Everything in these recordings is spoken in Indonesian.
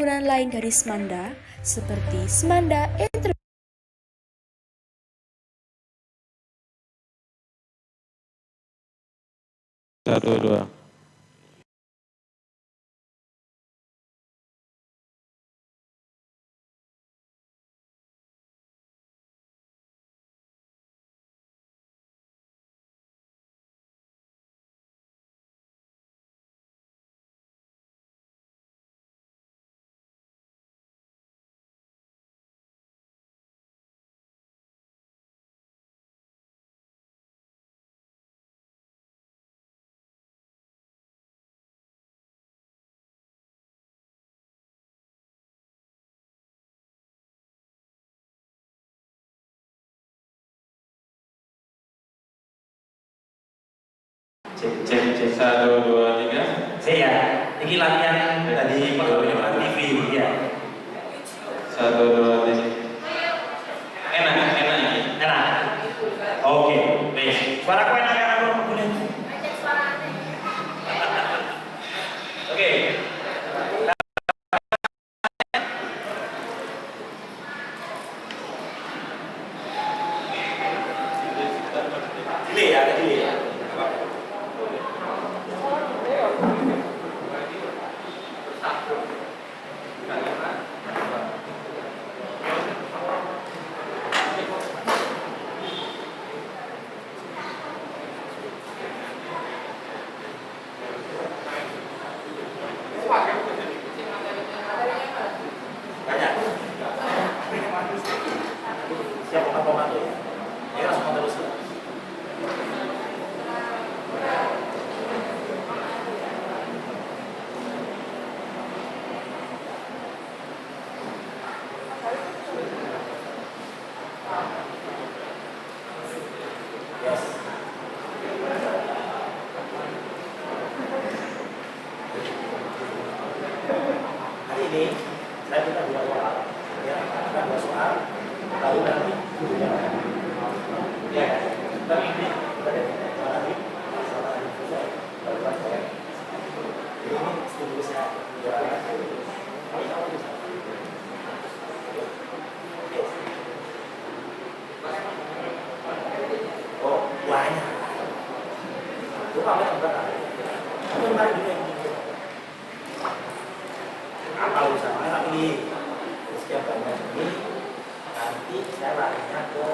pembangunan lain dari Semanda, seperti Semanda Enterprise. Satu, dua. Cek 1, 2, 3. Saya, ini latihan tadi kalau TV ya. 1, 2, 3. Enak ini. Enak. Oke, baik. Suaraku enak ya kalau boleh. Oke. Delay ya. Siap komando ya. Ya langsung terus. Yes. Hari ini saya minta 2 soal. Ya, kita 2 soal. Lalu nanti ya, tapi ini kita nanti masalah selesai. Lalu saya ini studi saya oh, banyak. Itu kamu yang berapa? Kamu yang paling juga yang apa urusannya tapi setiap banyak ini nanti saya larinya ke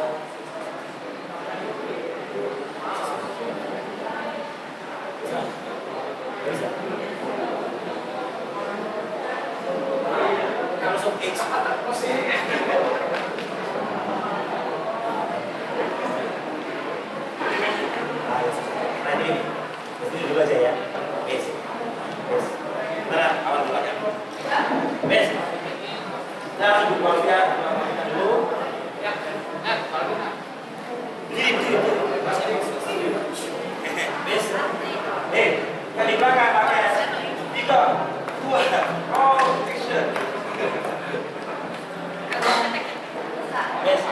bisa langsung X nah ini dulu aja ya bes mana awal dulu aja bes nah duduk keluarga dulu berdiri bes yang di belakang pakai 3, 2, oh action bes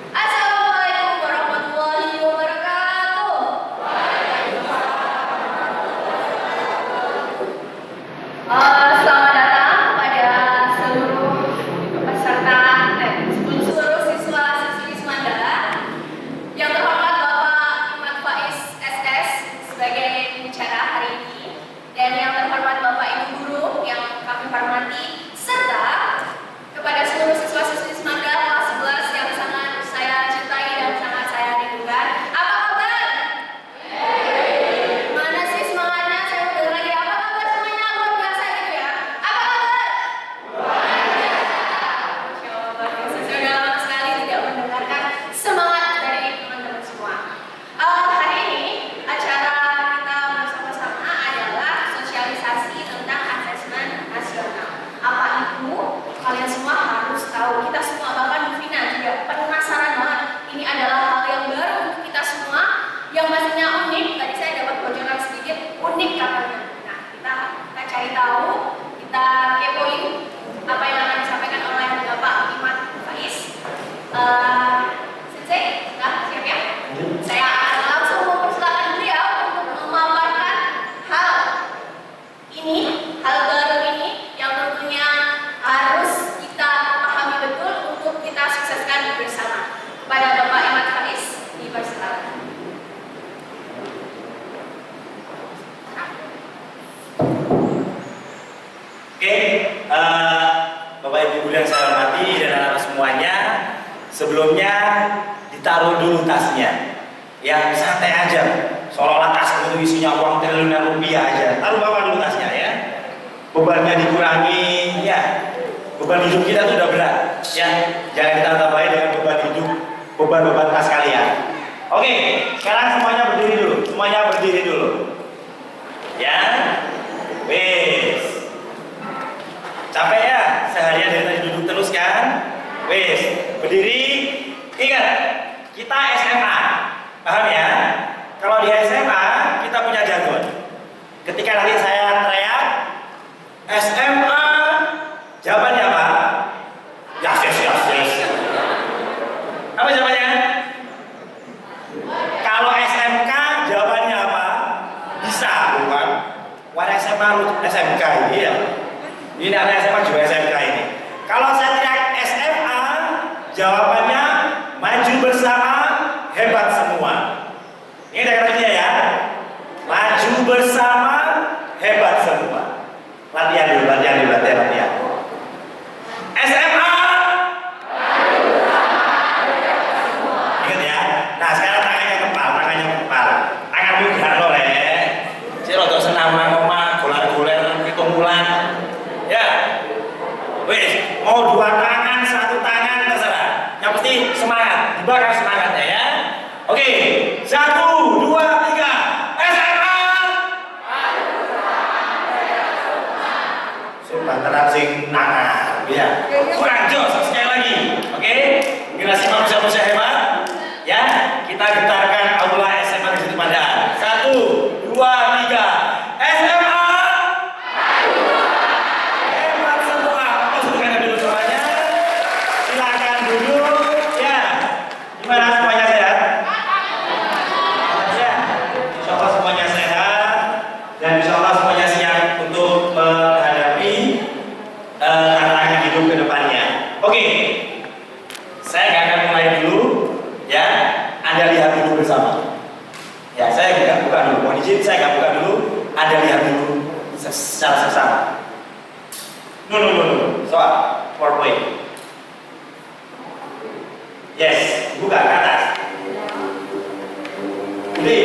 Assalamualaikum warahmatullahi wabarakatuh. Selamat datang pada seluruh peserta, seluruh siswa-siswi Semanda. Yang terhormat Bapak Ahmad Faiz SS sebagai pembicara hari ini, dan yang terhormat Bapak Ibu guru yang kami hormati, serta kepada seluruh siswa-siswi Semanda kelas 11 yang sangat saya cintai dan sangat saya rindukan. Apa kabar? Mana sih semangatnya? Saya mau dengar lagi. Apa kabar semuanya? Luar biasa gitu ya. Apa kabar? Coba saya sudah lama sekali tidak mendengarkan semangat dari teman-teman semua. Hari ini acara kita bersama-sama adalah sosialisasi tentang asesmen nasional. Apa itu? Kalian semua harus tahu. Kita semua, bahkan Bu Vina juga penasaran banget. Ini adalah hal yang baru untuk kita semua, yang pastinya unik. Tadi saya dapat bocoran sedikit, unik katanya. Nah, kita cari tahu, kita kepoin apa yang akan disampaikan oleh Bapak Ahmad Faiz. Sensei, siap ya? Saya akan langsung mempersilakan beliau untuk memaparkan yang saya hormati dan anak semuanya, sebelumnya ditaruh dulu tasnya. Yang santai aja, seolah-olah tas itu isinya uang triliunan rupiah aja. Taruh bawah dulu tasnya ya. Bebannya dikurangi, ya. Beban hidup kita tuh udah berat, ya. Jangan ditambah-tambahin dengan beban hidup, beban-beban tas kalian. Oke, sekarang semuanya berdiri dulu. Semuanya berdiri dulu. Ya. Wes. Capek ya? Seharian dari tadi duduk terus kan? Wes, berdiri. Ingat, kita SMA. Paham ya? Kalau di SMA kita punya jargon. Ketika nanti saya teriak SMA, jawabannya apa? Yes, yes, yes, yes. Apa jawabannya? Kalau SMK jawabannya apa? Bisa, bukan? Warna SMA SMK ini ya. Ini ada SMA juga SMK ini. Kalau saya teriak SMA, jawabannya maju bersama, hebat semua. Ini deklarasinya ya. Maju bersama, hebat semua. Latihan dulu, latihan. SMA. Ingat ya. Nah sekarang tangannya kepal. Tanganmu gerak loleh. Saya rotok senam ngomong, golar-golar, hitung-hitungan. Ya. Wes, mau 2 tangan, 1 tangan terserah. Yang pasti semangat, dibakar semangatnya ya. Oke, 1, 2, 3. SMA. Bantaran sing nangar, ya. Kurang jos sekali lagi. Oke, generasi manusia hebat. Ya, kita getarkan aula SMA di situ Pandaan. 1, 2, 3. SMA. Hebat semua. Masukkan dulu semuanya. Silakan duduk. Ya. Gimana semuanya sehat? Ya. Insyaallah semuanya sehat dan insyaallah semuanya siap untuk menghadapi tantangan hidup ke depannya. Oke. Saya nggak akan mulai dulu, ya. Anda lihat dulu bersama. Ya, saya nggak buka dulu. Mohon izin, saya nggak buka dulu. Anda lihat dulu secara seksama. No. Soal PowerPoint. Yes, buka ke atas. Jadi,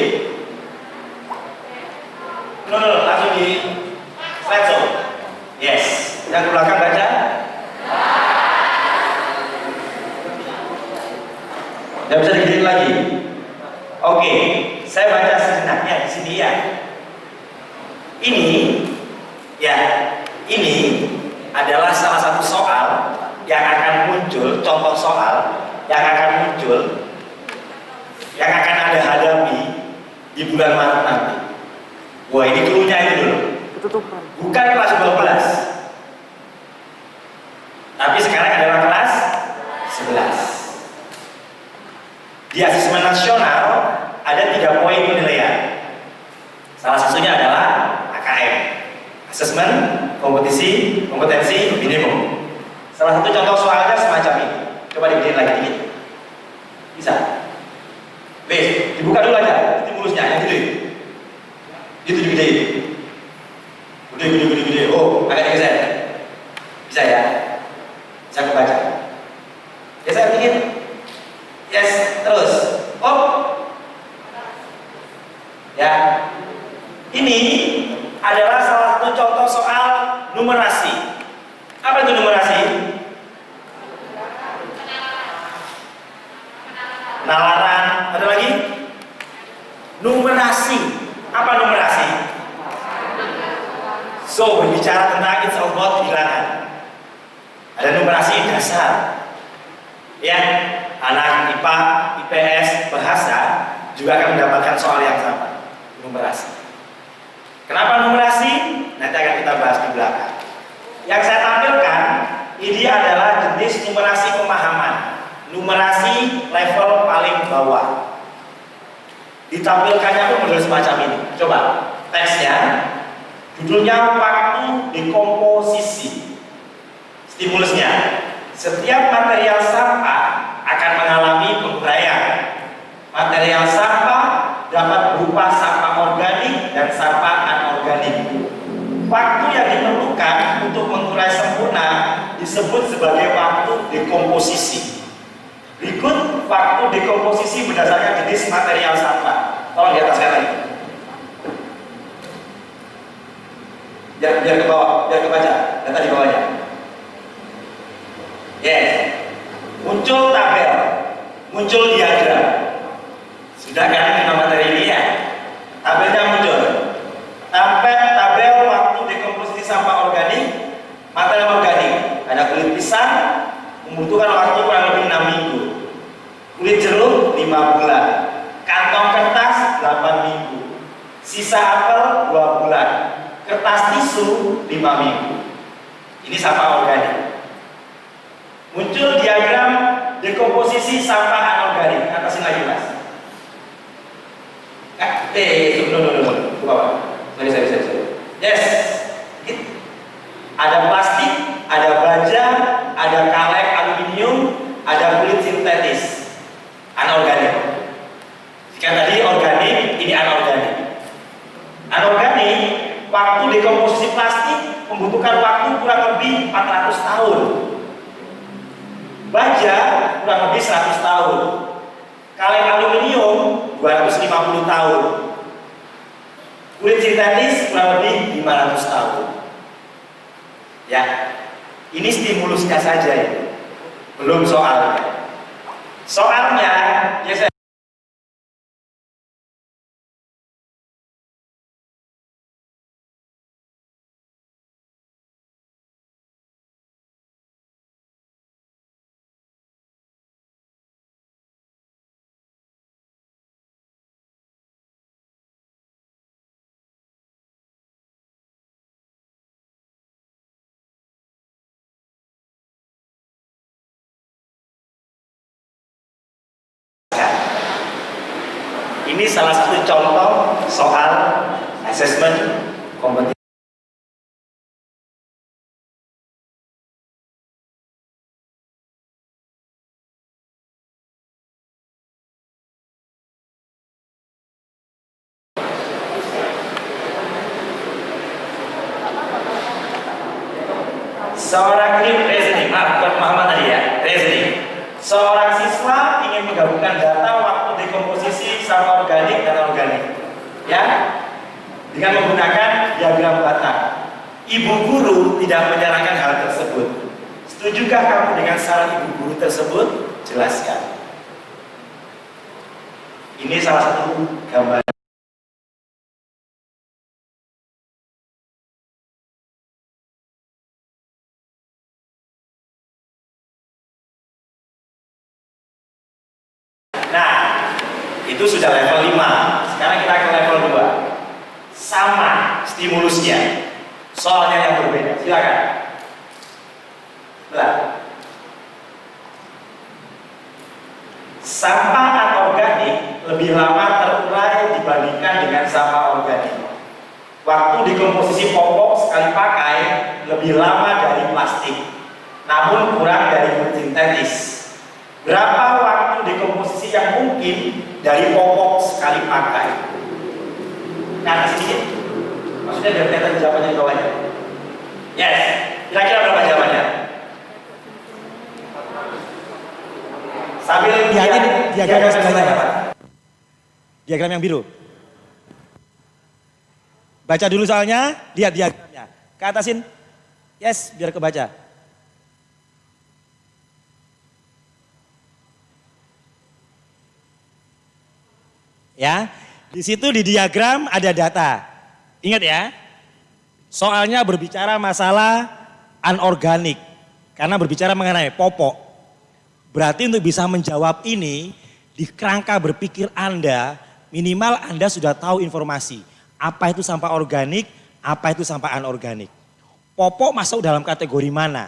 no, langsung di slideshow. Yes, yang ke belakang baca. Tidak bisa digedein lagi. Oke, saya baca sejenaknya di sini ya. Ini adalah salah satu soal yang akan muncul, contoh soal yang akan muncul, yang akan Anda hadapi di bulan Maret nanti. Wah, ini cluenya itu dulu. Bukan kelas 12, tapi sekarang adalah kelas 11. Di asesmen nasional ada 3 poin penilaian. Salah satunya adalah AKM, asesmen kompetensi minimum. Salah satu contoh soalnya semacam ini. Coba digedein lagi dikit. Bisa? Wes, dibuka dulu aja stimulusnya yang gede. Itu digedein. Gede. Oh, agak digeser. Bisa ya? Bisa kebaca. Geser dikit. Yes, terus. Oh. Ya. Ini adalah salah satu contoh soal numerasi. Apa itu numerasi? Penalaran. Ada lagi? Numerasi. Apa numerasi? So, berbicara tentang it's about bilangan. Ada numerasi dasar. Ya, anak IPA, IPS, bahasa juga akan mendapatkan soal yang sama, numerasi. Kenapa numerasi? Nanti akan kita bahas di belakang. Yang saya tampilkan ini adalah jenis numerasi pemahaman, numerasi level paling bawah. Ditampilkannya pun model semacam ini. Coba teksnya, judulnya waktu dekomposisi. Stimulusnya, setiap material sampah akan mengalami penguraian. Material sampah dapat berupa sampah organik dan sampah anorganik. Waktu yang diperlukan untuk mengurai sempurna disebut sebagai waktu dekomposisi. Berikut waktu dekomposisi berdasarkan jenis material sampah. Tolong di ataskan lagi. Biar ke bawah, biar kebaca data di bawahnya. Yes. Muncul tabel, muncul diagram. Sudah kan 5 materi ini ya? Tabelnya muncul. Tabel waktu dekomposisi sampah organik, material organik. Ada kulit pisang, membutuhkan waktu kurang lebih 6 minggu. Kulit jeruk 5 bulan. Kantong kertas 8 minggu. Sisa apel 2 bulan. Kertas tisu 5 minggu. Ini sampah organik. Muncul diagram dekomposisi sampah anorganik. Atasin lagi mas. Sorry. Yes. Ada plastik, ada baja, ada kaleng aluminium, ada kulit sintetis. Anorganik. Jika tadi organik, ini anorganik. Anorganik, waktu dekomposisi plastik membutuhkan waktu kurang lebih 400 tahun. Baja kurang lebih 100 tahun. Kaleng aluminium 250 tahun. Kulit sintetis kurang lebih 500 tahun. Ya, ini stimulusnya saja ya. Belum soalnya. Soalnya, ya saya ini salah satu contoh soal asesmen kompetisi. Seorang tim reasoning, bukan Muhammad tadi ya, reasoning. Seorang siswa ingin menggabungkan data waktu dekomposisi sampah organik dan organik, ya, dengan menggunakan diagram batang. Ibu guru tidak menyarankan hal tersebut. Setujukah kamu dengan saran ibu guru tersebut? Jelaskan. Ini salah satu gambar. Nah, itu sudah level 5. Sekarang kita ke level 2. Sama stimulusnya. Soalnya yang berbeda. Silakan. Belah. Sampah anorganik lebih lama terurai dibandingkan dengan sampah organik. Waktu dekomposisi popok sekali pakai lebih lama dari plastik, namun kurang dari kulit sintetis. Berapa waktu dekomposisi yang mungkin dari popok sekali pakai? Nah, sedikit. Maksudnya biar kelihatan jawabannya di bawahnya. Yes. Kira-kira berapa jawabannya? Sambil diagram yang sebelahnya. Diagram yang biru. Baca dulu soalnya, lihat diagramnya. Ke atasin. Yes, biar kebaca. Ya, di situ di diagram ada data. Ingat ya, soalnya berbicara masalah anorganik, karena berbicara mengenai popok. Berarti untuk bisa menjawab ini, di kerangka berpikir Anda, minimal Anda sudah tahu informasi. Apa itu sampah organik, apa itu sampah anorganik. Popok masuk dalam kategori mana?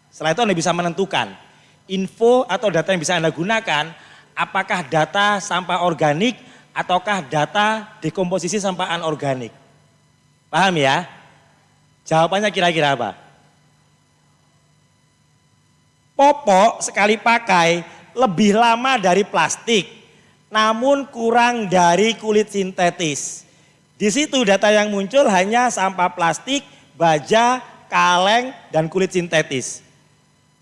Setelah itu Anda bisa menentukan info atau data yang bisa Anda gunakan, apakah data sampah organik ataukah data dekomposisi sampah anorganik. Paham ya? Jawabannya kira-kira apa? Popok sekali pakai lebih lama dari plastik, namun kurang dari kulit sintetis. Di situ data yang muncul hanya sampah plastik, baja, kaleng, dan kulit sintetis.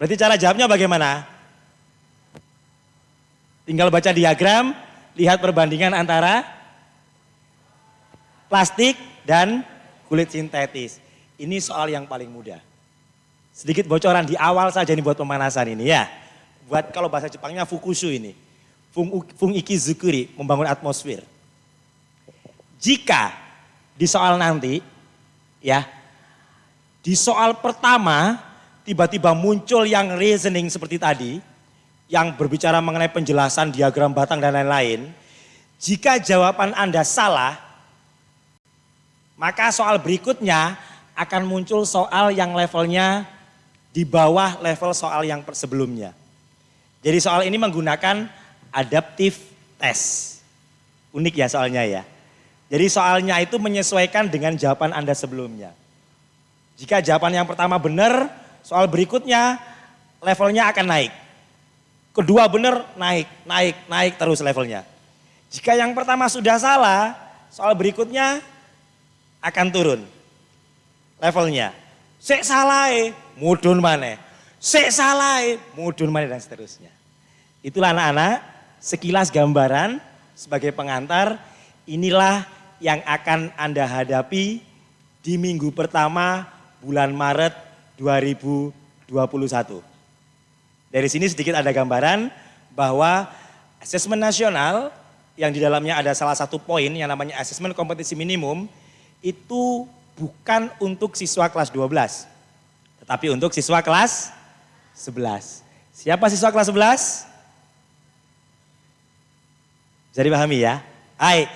Berarti cara jawabnya bagaimana? Tinggal baca diagram, lihat perbandingan antara plastik dan kulit sintetis. Ini soal yang paling mudah. Sedikit bocoran di awal saja nih buat pemanasan ini ya. Buat kalau bahasa Jepangnya fukushu ini. Fung iki zukuri, membangun atmosfer. Jika di soal nanti ya, di soal pertama tiba-tiba muncul yang reasoning seperti tadi, yang berbicara mengenai penjelasan diagram batang dan lain-lain, jika jawaban Anda salah, maka soal berikutnya akan muncul soal yang levelnya di bawah level soal yang sebelumnya. Jadi soal ini menggunakan adaptive test. Unik ya soalnya ya. Jadi soalnya itu menyesuaikan dengan jawaban Anda sebelumnya. Jika jawaban yang pertama benar, soal berikutnya levelnya akan naik. Kedua benar, naik terus levelnya. Jika yang pertama sudah salah, soal berikutnya akan turun levelnya. Sik salah mudun maneh. Sik salah mudun maneh dan seterusnya. Itulah anak-anak sekilas gambaran sebagai pengantar, inilah yang akan Anda hadapi di minggu pertama bulan Maret 2021. Dari sini sedikit ada gambaran bahwa asesmen nasional yang di dalamnya ada salah satu poin yang namanya asesmen kompetensi minimum itu bukan untuk siswa kelas 12, tetapi untuk siswa kelas 11. Siapa siswa kelas 11? Bisa dipahami ya? Hai,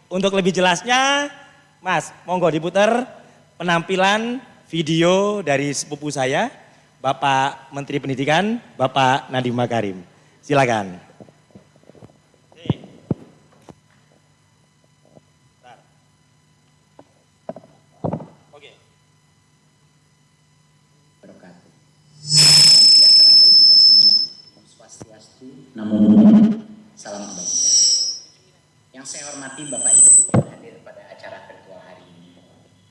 untuk lebih jelasnya Mas, monggo diputar penampilan video dari sepupu saya, Bapak Menteri Pendidikan, Bapak Nadiem Makarim. Silakan. Oke. Wabarakatuh. Salam sejahtera bagi kita semua. Om Swastiastu, Namo Buddhaya, salam kebajikan. Yang saya hormati Bapak Ibu yang hadir pada acara virtual hari ini.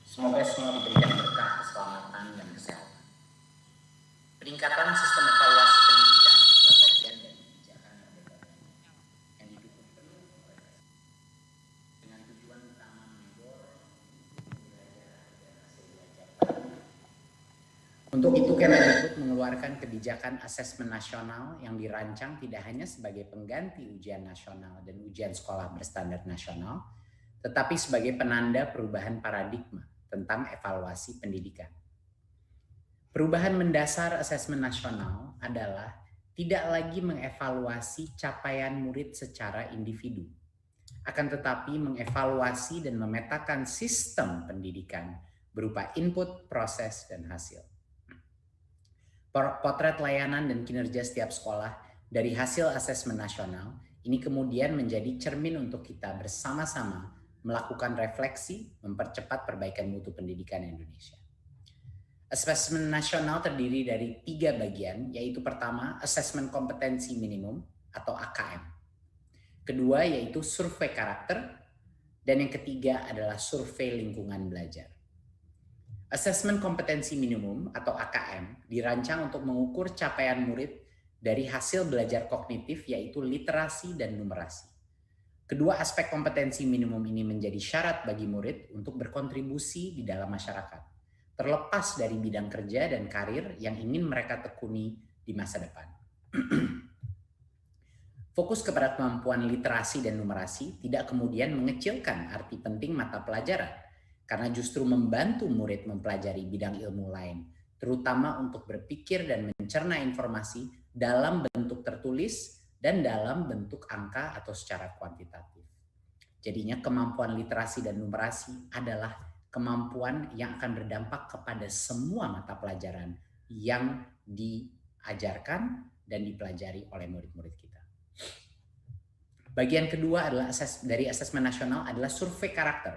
Semoga semua diberikan berkah, keselamatan, dan kesehatan. Peningkatan sistem evaluasi pendidikan adalah bagian dari kebijakan yang didukung penuh dengan tujuan utama mendorong hasil belajar baru. Untuk itu Kemendikbud mengeluarkan kebijakan asesmen nasional yang dirancang tidak hanya sebagai pengganti ujian nasional dan ujian sekolah berstandar nasional, tetapi sebagai penanda perubahan paradigma tentang evaluasi pendidikan. Perubahan mendasar asesmen nasional adalah tidak lagi mengevaluasi capaian murid secara individu, akan tetapi mengevaluasi dan memetakan sistem pendidikan berupa input, proses, dan hasil. Potret layanan dan kinerja setiap sekolah dari hasil asesmen nasional ini kemudian menjadi cermin untuk kita bersama-sama melakukan refleksi, mempercepat perbaikan mutu pendidikan Indonesia. Asesmen nasional terdiri dari 3 bagian, yaitu pertama, asesmen kompetensi minimum atau AKM. Kedua, yaitu survei karakter. Dan yang ketiga adalah survei lingkungan belajar. Asesmen kompetensi minimum atau AKM dirancang untuk mengukur capaian murid dari hasil belajar kognitif, yaitu literasi dan numerasi. Kedua aspek kompetensi minimum ini menjadi syarat bagi murid untuk berkontribusi di dalam masyarakat, terlepas dari bidang kerja dan karir yang ingin mereka tekuni di masa depan. Fokus kepada kemampuan literasi dan numerasi tidak kemudian mengecilkan arti penting mata pelajaran, karena justru membantu murid mempelajari bidang ilmu lain, terutama untuk berpikir dan mencerna informasi dalam bentuk tertulis dan dalam bentuk angka atau secara kuantitatif. Jadinya kemampuan literasi dan numerasi adalah kemampuan yang akan berdampak kepada semua mata pelajaran yang diajarkan dan dipelajari oleh murid-murid kita. Bagian kedua adalah dari asesmen nasional adalah survei karakter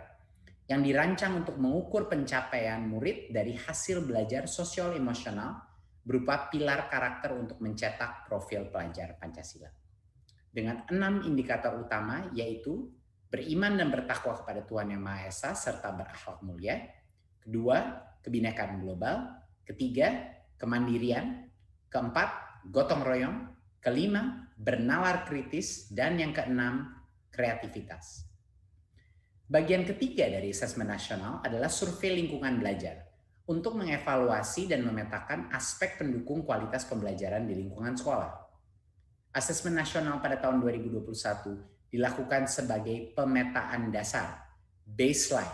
yang dirancang untuk mengukur pencapaian murid dari hasil belajar sosial emosional berupa pilar karakter untuk mencetak profil pelajar Pancasila. Dengan 6 indikator utama, yaitu beriman dan bertakwa kepada Tuhan Yang Maha Esa serta berakhlak mulia. Kedua, kebinekaan global. Ketiga, kemandirian. Keempat, gotong royong. Kelima, bernalar kritis. Dan yang keenam, kreativitas. Bagian ketiga dari asesmen nasional adalah survei lingkungan belajar untuk mengevaluasi dan memetakan aspek pendukung kualitas pembelajaran di lingkungan sekolah. Asesmen nasional pada tahun 2021 dilakukan sebagai pemetaan dasar, baseline,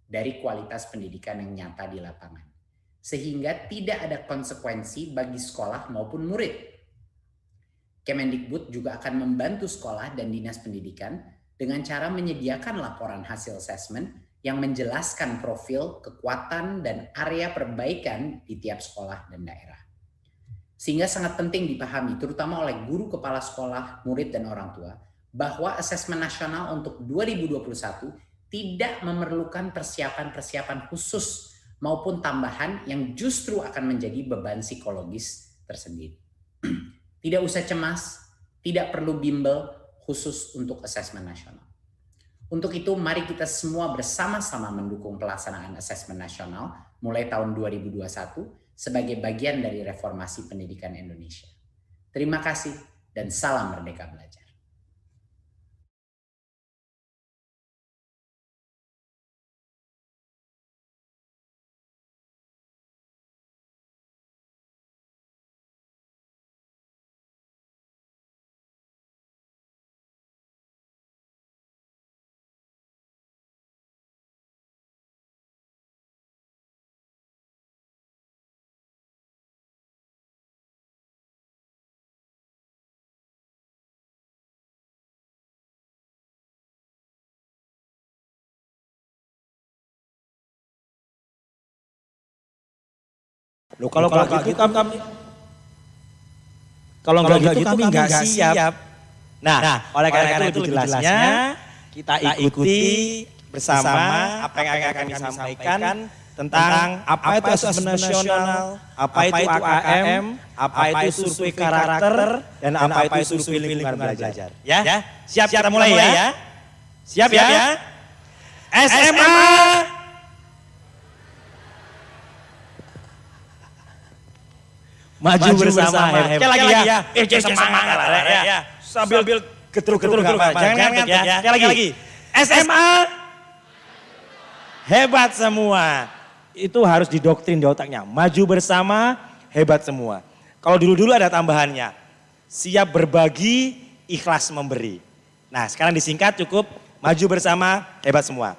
dari kualitas pendidikan yang nyata di lapangan. Sehingga tidak ada konsekuensi bagi sekolah maupun murid. Kemendikbud juga akan membantu sekolah dan dinas pendidikan dengan cara menyediakan laporan hasil asesmen yang menjelaskan profil, kekuatan, dan area perbaikan di tiap sekolah dan daerah. Sehingga sangat penting dipahami, terutama oleh guru, kepala sekolah, murid, dan orang tua, bahwa asesmen nasional untuk 2021 tidak memerlukan persiapan-persiapan khusus maupun tambahan yang justru akan menjadi beban psikologis tersendiri. Tidak usah cemas, tidak perlu bimbel khusus untuk asesmen nasional. Untuk itu, mari kita semua bersama-sama mendukung pelaksanaan asesmen nasional mulai tahun 2021 sebagai bagian dari reformasi pendidikan Indonesia. Terima kasih dan salam Merdeka Belajar. Loh kalau nggak gitu kami nggak siap. Nah, oleh karena itu jelasnya kita ikuti bersama apa yang akan kami sampaikan tentang apa itu asesmen nasional, apa itu AKM, apa itu survei karakter, dan apa itu survei lingkungan belajar. Ya, siap kita mulai ya. Siap ya? SMA. Maju bersama. Sekali lagi ya. Semangat ya. Sambil getruk-getruk enggak apa. Jangan ngantuk ya. Sekali lagi. SMA hebat semua. Itu harus didoktrin di otaknya. Maju bersama, hebat semua. Kalau dulu-dulu ada tambahannya. Siap berbagi, ikhlas memberi. Nah, sekarang disingkat cukup maju bersama, hebat semua.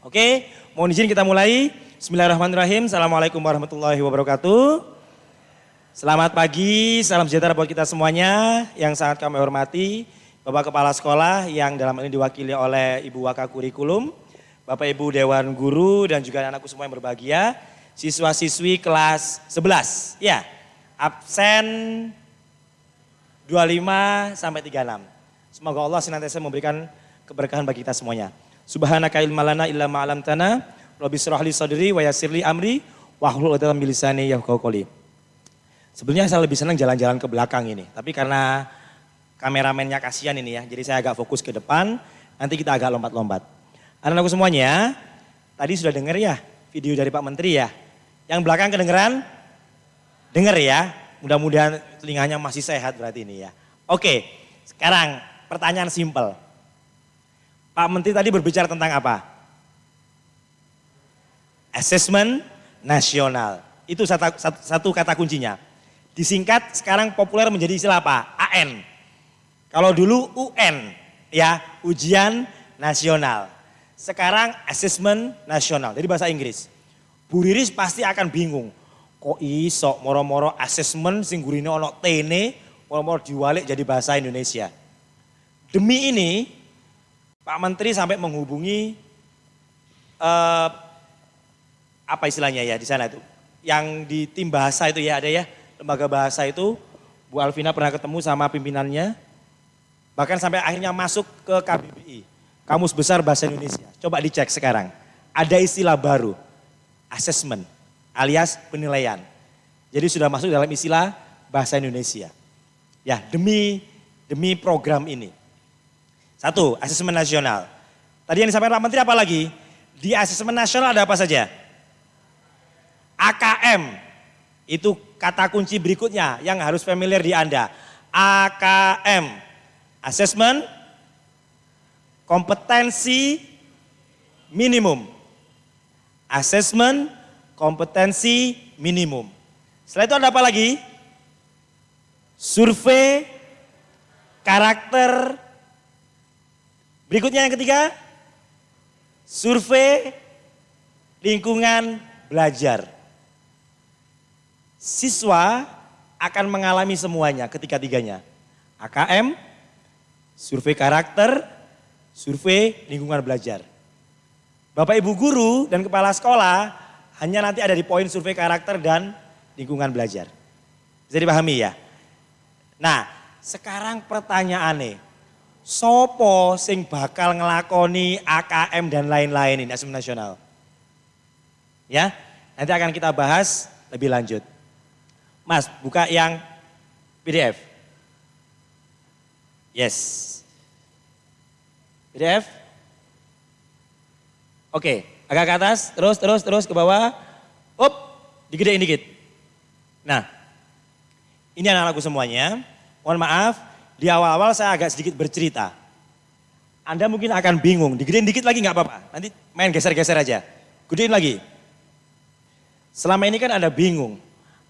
Oke, mohon izin kita mulai. Bismillahirrahmanirrahim. Assalamualaikum warahmatullahi wabarakatuh. Selamat pagi, salam sejahtera buat kita semuanya yang sangat kami hormati. Bapak Kepala Sekolah yang dalam ini diwakili oleh Ibu Wakakurikulum, Bapak Ibu Dewan Guru dan juga anakku semua yang berbahagia. Siswa-siswi kelas 11, ya absen 25 sampai 36. Semoga Allah senantiasa memberikan keberkahan bagi kita semuanya. Subhanaka ilma lana illa ma 'allamtana, rabbi shrah li sadri wa yassir li amri wahlul 'uqdatam min lisani yafqahu qawli. Sebenarnya saya lebih senang jalan-jalan ke belakang ini, tapi karena kameramennya kasihan ini ya, jadi saya agak fokus ke depan, nanti kita agak lompat-lompat. Anak-anakku semuanya, tadi sudah dengar ya video dari Pak Menteri ya, yang belakang kedengeran? Dengar ya, mudah-mudahan telinganya masih sehat berarti ini ya. Oke, sekarang pertanyaan simpel. Pak Menteri tadi berbicara tentang apa? Asesmen nasional, itu satu kata kuncinya. Disingkat sekarang populer menjadi istilah apa? AN. Kalau dulu UN, ya ujian nasional. Sekarang asesmen nasional, jadi bahasa Inggris. Bu Riris pasti akan bingung. Kok iso moro-moro asesmen sing gurine ono tene, moro-moro diwalik jadi bahasa Indonesia. Demi ini, Pak Menteri sampai menghubungi apa istilahnya ya di sana itu. Yang di tim bahasa itu ya ada ya. Lembaga bahasa itu, Bu Alvina pernah ketemu sama pimpinannya, bahkan sampai akhirnya masuk ke KBBI, Kamus Besar Bahasa Indonesia. Coba dicek sekarang, ada istilah baru, assessment alias penilaian. Jadi sudah masuk dalam istilah bahasa Indonesia. Ya demi program ini. Satu, asesmen nasional. Tadi yang disampaikan Pak Menteri apa lagi? Di asesmen nasional ada apa saja? AKM, itu kata kunci berikutnya yang harus familiar di Anda. AKM, Assessment Kompetensi Minimum. Assessment Kompetensi Minimum. Setelah itu ada apa lagi? Survei Karakter. Berikutnya yang ketiga, survei lingkungan belajar. Siswa akan mengalami semuanya ketiga-tiganya. AKM, survei karakter, survei lingkungan belajar. Bapak Ibu guru dan kepala sekolah hanya nanti ada di poin survei karakter dan lingkungan belajar. Bisa dipahami ya? Nah, sekarang pertanyaannya, sopo sing bakal ngelakoni AKM dan lain-lain ini Assessment Nasional? Ya, nanti akan kita bahas lebih lanjut. Mas, buka yang PDF. Yes. PDF. Oke, agak ke atas, terus ke bawah. Up, digedein dikit. Nah, ini anak-anakku semuanya. Mohon maaf, di awal-awal saya agak sedikit bercerita. Anda mungkin akan bingung, digedein dikit lagi nggak apa-apa. Nanti main geser-geser aja. Gedein lagi. Selama ini kan Anda bingung,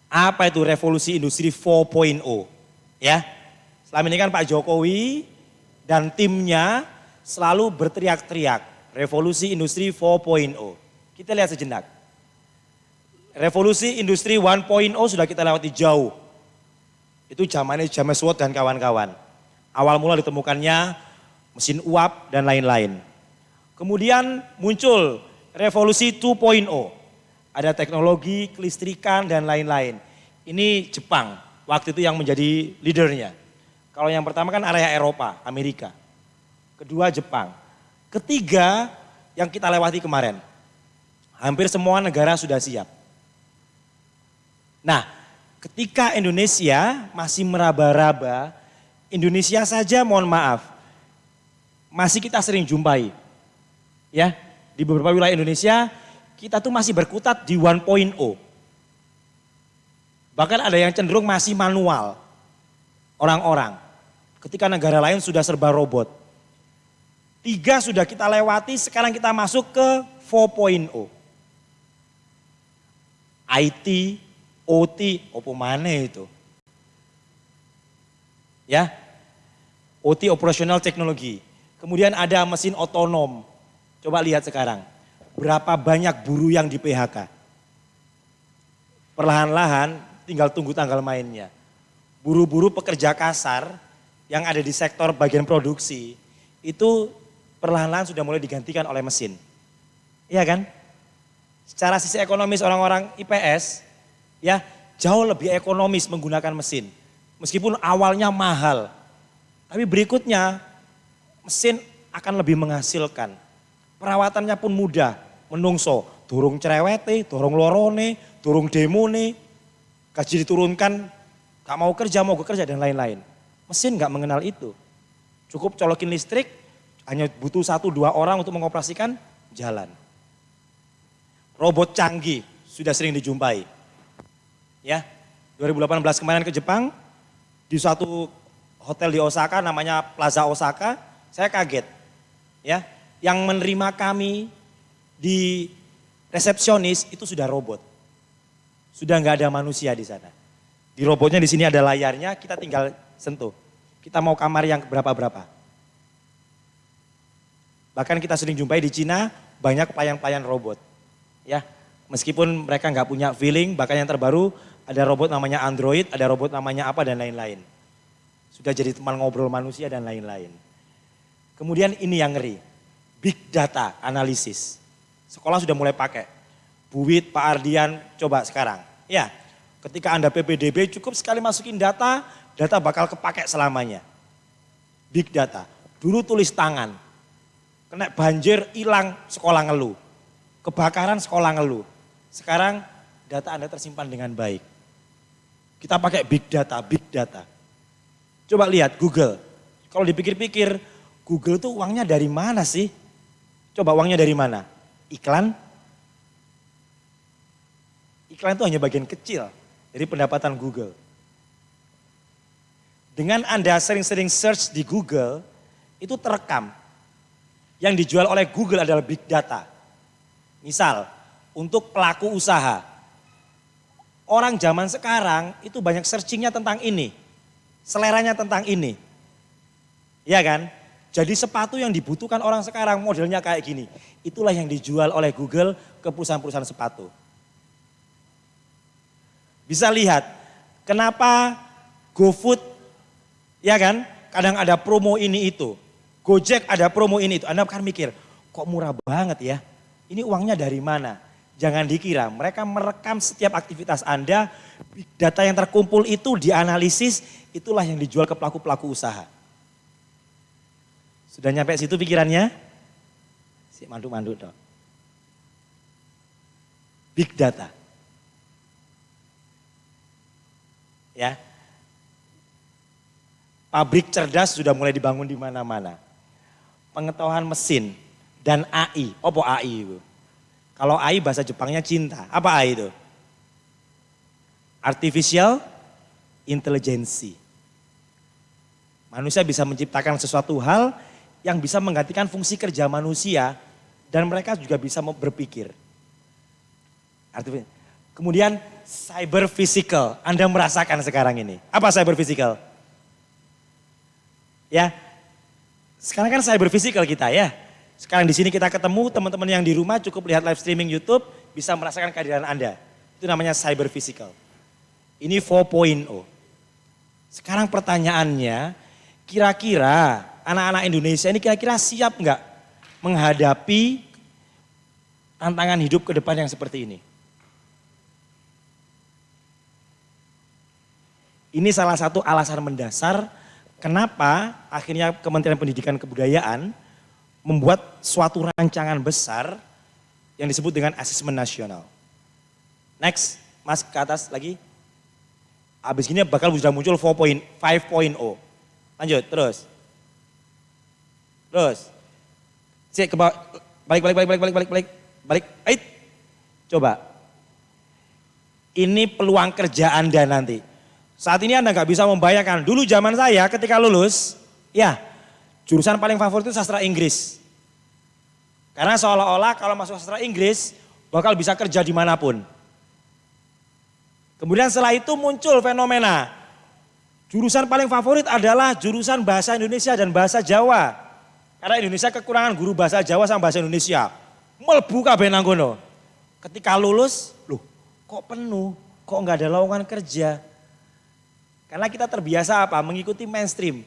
apa itu revolusi industri 4.0, ya. Selama ini kan Pak Jokowi dan timnya selalu berteriak-teriak, revolusi industri 4.0. Kita lihat sejenak. Revolusi industri 1.0 sudah kita lewati jauh. Itu zamannya James Watt dan kawan-kawan. Awal mula ditemukannya mesin uap dan lain-lain. Kemudian muncul revolusi 2.0. Ada teknologi, kelistrikan dan lain-lain. Ini Jepang, waktu itu yang menjadi leadernya. Kalau yang pertama kan area Eropa, Amerika. Kedua Jepang. Ketiga yang kita lewati kemarin. Hampir semua negara sudah siap. Nah, ketika Indonesia masih meraba-raba, Indonesia saja mohon maaf, masih kita sering jumpai. Ya, di beberapa wilayah Indonesia, kita tuh masih berkutat di 1.0. Bahkan ada yang cenderung masih manual. Orang-orang. Ketika negara lain sudah serba robot. 3 sudah kita lewati, sekarang kita masuk ke 4.0. IT, OT, opo mana itu? Ya, OT Operational Technology. Kemudian ada mesin otonom. Coba lihat sekarang. Berapa banyak buruh yang di PHK. Perlahan-lahan tinggal tunggu tanggal mainnya. Buruh-buruh pekerja kasar yang ada di sektor bagian produksi itu perlahan-lahan sudah mulai digantikan oleh mesin. Iya kan? Secara sisi ekonomis orang-orang IPS ya jauh lebih ekonomis menggunakan mesin. Meskipun awalnya mahal. Tapi berikutnya mesin akan lebih menghasilkan. Perawatannya pun mudah, menungso, durung cerewete, durung lorone, durung demone, gaji diturunkan, gak mau kerja dan lain-lain. Mesin gak mengenal itu. Cukup colokin listrik, hanya butuh 1-2 orang untuk mengoperasikan, jalan. Robot canggih sudah sering dijumpai. Ya, 2018 kemarin ke Jepang, di suatu hotel di Osaka namanya Plaza Osaka, saya kaget. Ya, yang menerima kami di resepsionis itu sudah robot. Sudah nggak ada manusia di sana. Di robotnya di sini ada layarnya, kita tinggal sentuh. Kita mau kamar yang berapa-berapa. Bahkan kita sering jumpai di Cina banyak pelayan-pelayan robot. Ya, meskipun mereka nggak punya feeling, bahkan yang terbaru ada robot namanya Android, ada robot namanya apa dan lain-lain. Sudah jadi teman ngobrol manusia dan lain-lain. Kemudian ini yang ngeri. Big data analisis. Sekolah sudah mulai pakai. Bu Wit, Pak Ardian, coba sekarang. Ya, ketika Anda PPDB cukup sekali masukin data, data bakal kepakai selamanya. Big data. Dulu tulis tangan. Kena banjir, hilang, sekolah ngeluh. Kebakaran, sekolah ngeluh. Sekarang data Anda tersimpan dengan baik. Kita pakai big data, big data. Coba lihat Google. Kalau dipikir-pikir, Google tuh uangnya dari mana sih? Coba uangnya dari mana? Iklan? Iklan itu hanya bagian kecil. dari pendapatan Google. Dengan Anda sering-sering search di Google, itu terekam. Yang dijual oleh Google adalah big data. Misal, untuk pelaku usaha. Orang zaman sekarang itu banyak searchingnya tentang ini. Seleranya tentang ini. Iya kan? Jadi sepatu yang dibutuhkan orang sekarang modelnya kayak gini. Itulah yang dijual oleh Google ke perusahaan-perusahaan sepatu. Bisa lihat, kenapa GoFood, ya kan, kadang ada promo ini itu. Gojek ada promo ini itu. Anda akan mikir, kok murah banget ya? Ini uangnya dari mana? Jangan dikira, mereka merekam setiap aktivitas Anda. Data yang terkumpul itu dianalisis, itulah yang dijual ke pelaku-pelaku usaha. Sudah nyampe situ pikirannya? Si mandu-mandu dong. Big data. Ya. Pabrik cerdas sudah mulai dibangun di mana-mana. Pengetahuan mesin dan AI. Apa AI itu? Kalau AI bahasa Jepangnya cinta. Apa AI itu? Artificial Intelligence. Manusia bisa menciptakan sesuatu hal yang bisa menggantikan fungsi kerja manusia dan mereka juga bisa berpikir. Kemudian cyber physical. Anda merasakan sekarang ini. Apa cyber physical? Ya, sekarang kan cyber physical kita ya. Sekarang di sini kita ketemu, teman-teman yang di rumah cukup lihat live streaming YouTube, bisa merasakan kehadiran Anda. Itu namanya cyber physical. Ini 4.0. Sekarang pertanyaannya, kira-kira anak-anak Indonesia ini kira-kira siap nggak menghadapi tantangan hidup ke depan yang seperti ini? Ini salah satu alasan mendasar kenapa akhirnya Kementerian Pendidikan dan Kebudayaan membuat suatu rancangan besar yang disebut dengan asesmen nasional. Next, Mas ke atas lagi. Habis ini bakal sudah muncul 5.0. Lanjut, terus. Cek ke bawah. Balik. Ait. Coba. Ini peluang kerja Anda nanti. Saat ini Anda nggak bisa membayangkan, dulu zaman saya ketika lulus, ya jurusan paling favorit itu sastra Inggris. Karena seolah-olah kalau masuk sastra Inggris, bakal bisa kerja dimanapun. Kemudian setelah itu muncul fenomena, jurusan paling favorit adalah jurusan bahasa Indonesia dan bahasa Jawa. Karena Indonesia kekurangan guru bahasa Jawa sama bahasa Indonesia. Mlebu kabeh nang kono. Ketika lulus, loh kok penuh, kok nggak ada lowongan kerja. Karena kita terbiasa apa? Mengikuti mainstream.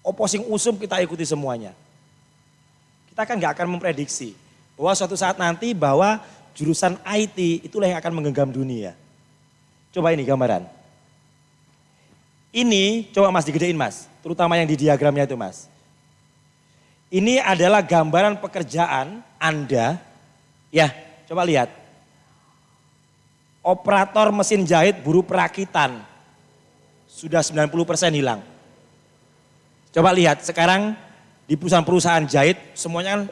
Opposing usum kita ikuti semuanya. Kita kan nggak akan memprediksi bahwa suatu saat nanti bahwa jurusan IT itulah yang akan menggenggam dunia. Coba ini gambaran. Ini coba Mas digedein Mas, terutama yang di diagramnya itu Mas. Ini adalah gambaran pekerjaan Anda. Ya, coba lihat. Operator mesin jahit buruh perakitan. Sudah 90% hilang. Coba lihat sekarang di perusahaan-perusahaan jahit semuanya kan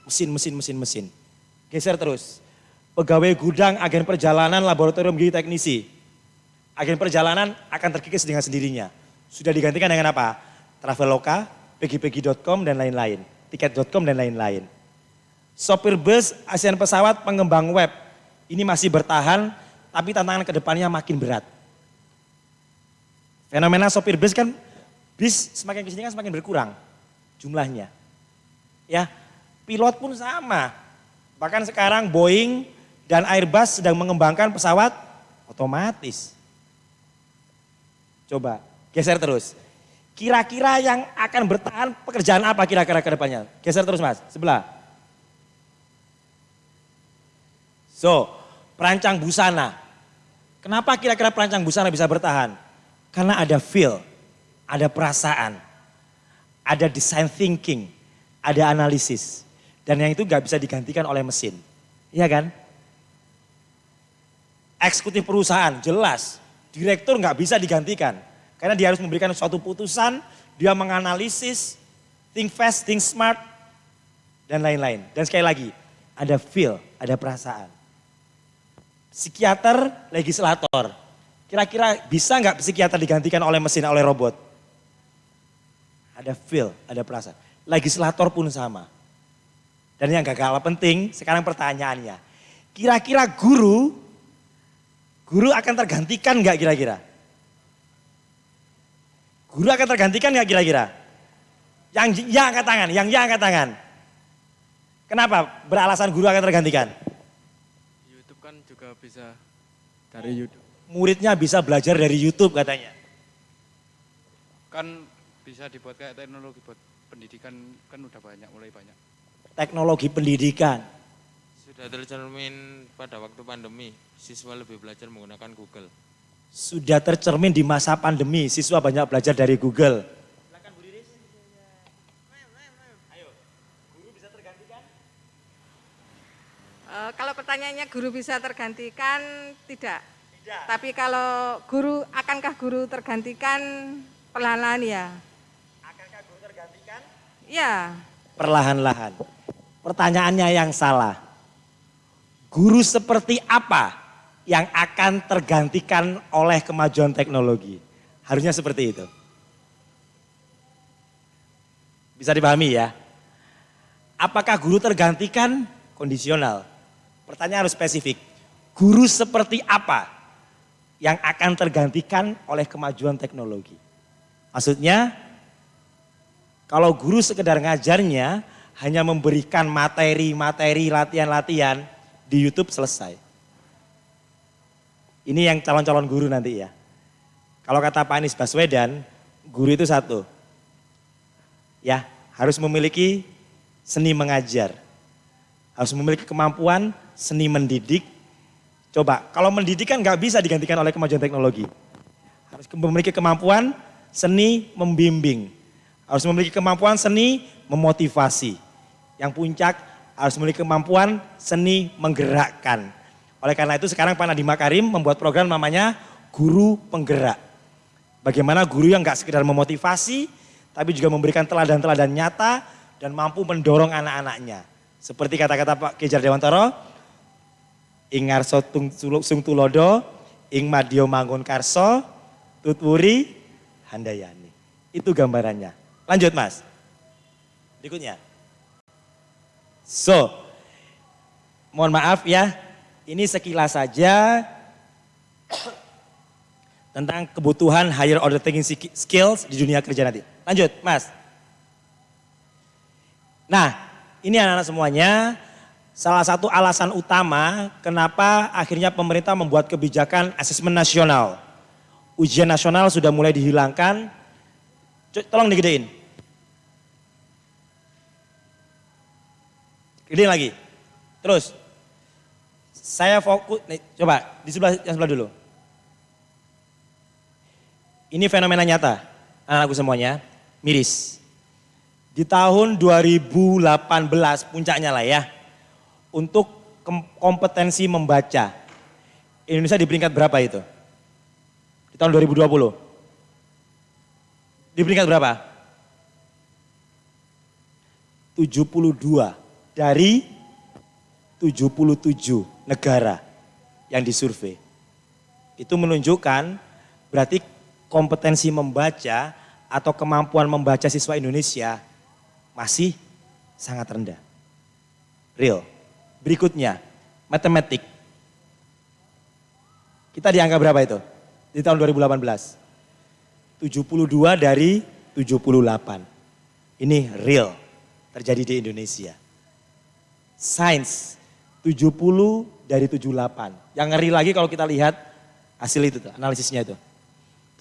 mesin. Geser terus. Pegawai gudang, agen perjalanan, laboratorium geoteknisi. Agen perjalanan akan terkikis dengan sendirinya. Sudah digantikan dengan apa? Traveloka, peggy.com dan lain-lain. Tiket.com dan lain-lain. Sopir bus, asian pesawat, pengembang web. Ini masih bertahan tapi tantangan kedepannya makin berat. Fenomena sopir bus kan, bis semakin kesini kan semakin berkurang jumlahnya. Ya, pilot pun sama. Bahkan sekarang Boeing dan Airbus sedang mengembangkan pesawat otomatis. Coba, geser terus. Kira-kira yang akan bertahan pekerjaan apa kira-kira ke depannya? Geser terus Mas, sebelah. So, perancang busana. Kenapa kira-kira perancang busana bisa bertahan? Karena ada feel, ada perasaan, ada design thinking, ada analisis. Dan yang itu gak bisa digantikan oleh mesin. Iya kan? Eksekutif perusahaan jelas, direktur gak bisa digantikan. Karena dia harus memberikan suatu putusan, dia menganalisis, think fast, think smart, dan lain-lain. Dan sekali lagi, ada feel, ada perasaan. Psikiater, legislator. Kira-kira bisa nggak psikiater digantikan oleh mesin, oleh robot? Ada feel, ada perasaan. Legislator pun sama. Dan yang gak kalah penting, sekarang pertanyaannya. Kira-kira guru akan tergantikan nggak kira-kira? Guru akan tergantikan nggak kira-kira? Yang ya angkat tangan, yang ya angkat tangan. Kenapa beralasan guru akan tergantikan? YouTube kan juga bisa dari YouTube. Muridnya bisa belajar dari YouTube katanya. Kan bisa dibuat kayak teknologi buat pendidikan kan udah banyak, mulai banyak. Teknologi pendidikan. Sudah tercermin pada waktu pandemi, siswa lebih belajar menggunakan Google. Sudah tercermin di masa pandemi, siswa banyak belajar dari Google. Silakan Bu Riris. Ayo, guru bisa tergantikan? Kalau pertanyaannya guru bisa tergantikan, tidak. Tidak. Tapi kalau guru, akankah guru tergantikan perlahan-lahan ya? Akankah guru tergantikan? Ya. Perlahan-lahan. Pertanyaannya yang salah. Guru seperti apa yang akan tergantikan oleh kemajuan teknologi? Harusnya seperti itu. Bisa dipahami ya? Apakah guru tergantikan? Kondisional. Pertanyaan harus spesifik. Guru seperti apa yang akan tergantikan oleh kemajuan teknologi? Maksudnya, kalau guru sekedar ngajarnya hanya memberikan materi-materi, latihan-latihan di YouTube selesai. Ini yang calon-calon guru nanti ya. Kalau kata Pak Anies Baswedan, guru itu satu. Ya, harus memiliki seni mengajar. Harus memiliki kemampuan seni mendidik. Coba, kalau mendidik kan nggak bisa digantikan oleh kemajuan teknologi. Harus memiliki kemampuan seni membimbing. Harus memiliki kemampuan seni memotivasi. Yang puncak harus memiliki kemampuan seni menggerakkan. Oleh karena itu sekarang Pak Nadiem Makarim membuat program namanya Guru Penggerak. Bagaimana guru yang gak sekedar memotivasi, tapi juga memberikan teladan-teladan nyata dan mampu mendorong anak-anaknya. Seperti kata-kata Pak Ki Jar Dewantara, ing ngarsa sung tulodo, ing madya mangun karso, tutwuri handayani. Itu gambarannya. Lanjut Mas. Berikutnya. So, mohon maaf ya, ini sekilas saja tentang kebutuhan higher order thinking skills di dunia kerja nanti. Lanjut, Mas. Nah, ini anak-anak semuanya, salah satu alasan utama kenapa akhirnya pemerintah membuat kebijakan asesmen nasional. Ujian nasional sudah mulai dihilangkan. Tolong digedein. Gedein lagi. Terus. Saya fokus, nih, coba di yang sebelah dulu. Ini fenomena nyata, anak-anakku semuanya, miris. Di tahun 2018 puncaknya lah ya, untuk kompetensi membaca. Indonesia di peringkat berapa itu? Di tahun 2020. Di peringkat berapa? 72 dari 77 negara yang disurvei. Itu menunjukkan berarti kompetensi membaca atau kemampuan membaca siswa Indonesia masih sangat rendah. Real. Berikutnya, matematik. Kita di angka berapa itu? Di tahun 2018. 72 dari 78. Ini real terjadi di Indonesia. Sains 70 dari 78. Yang ngeri lagi kalau kita lihat hasil itu, analisisnya itu.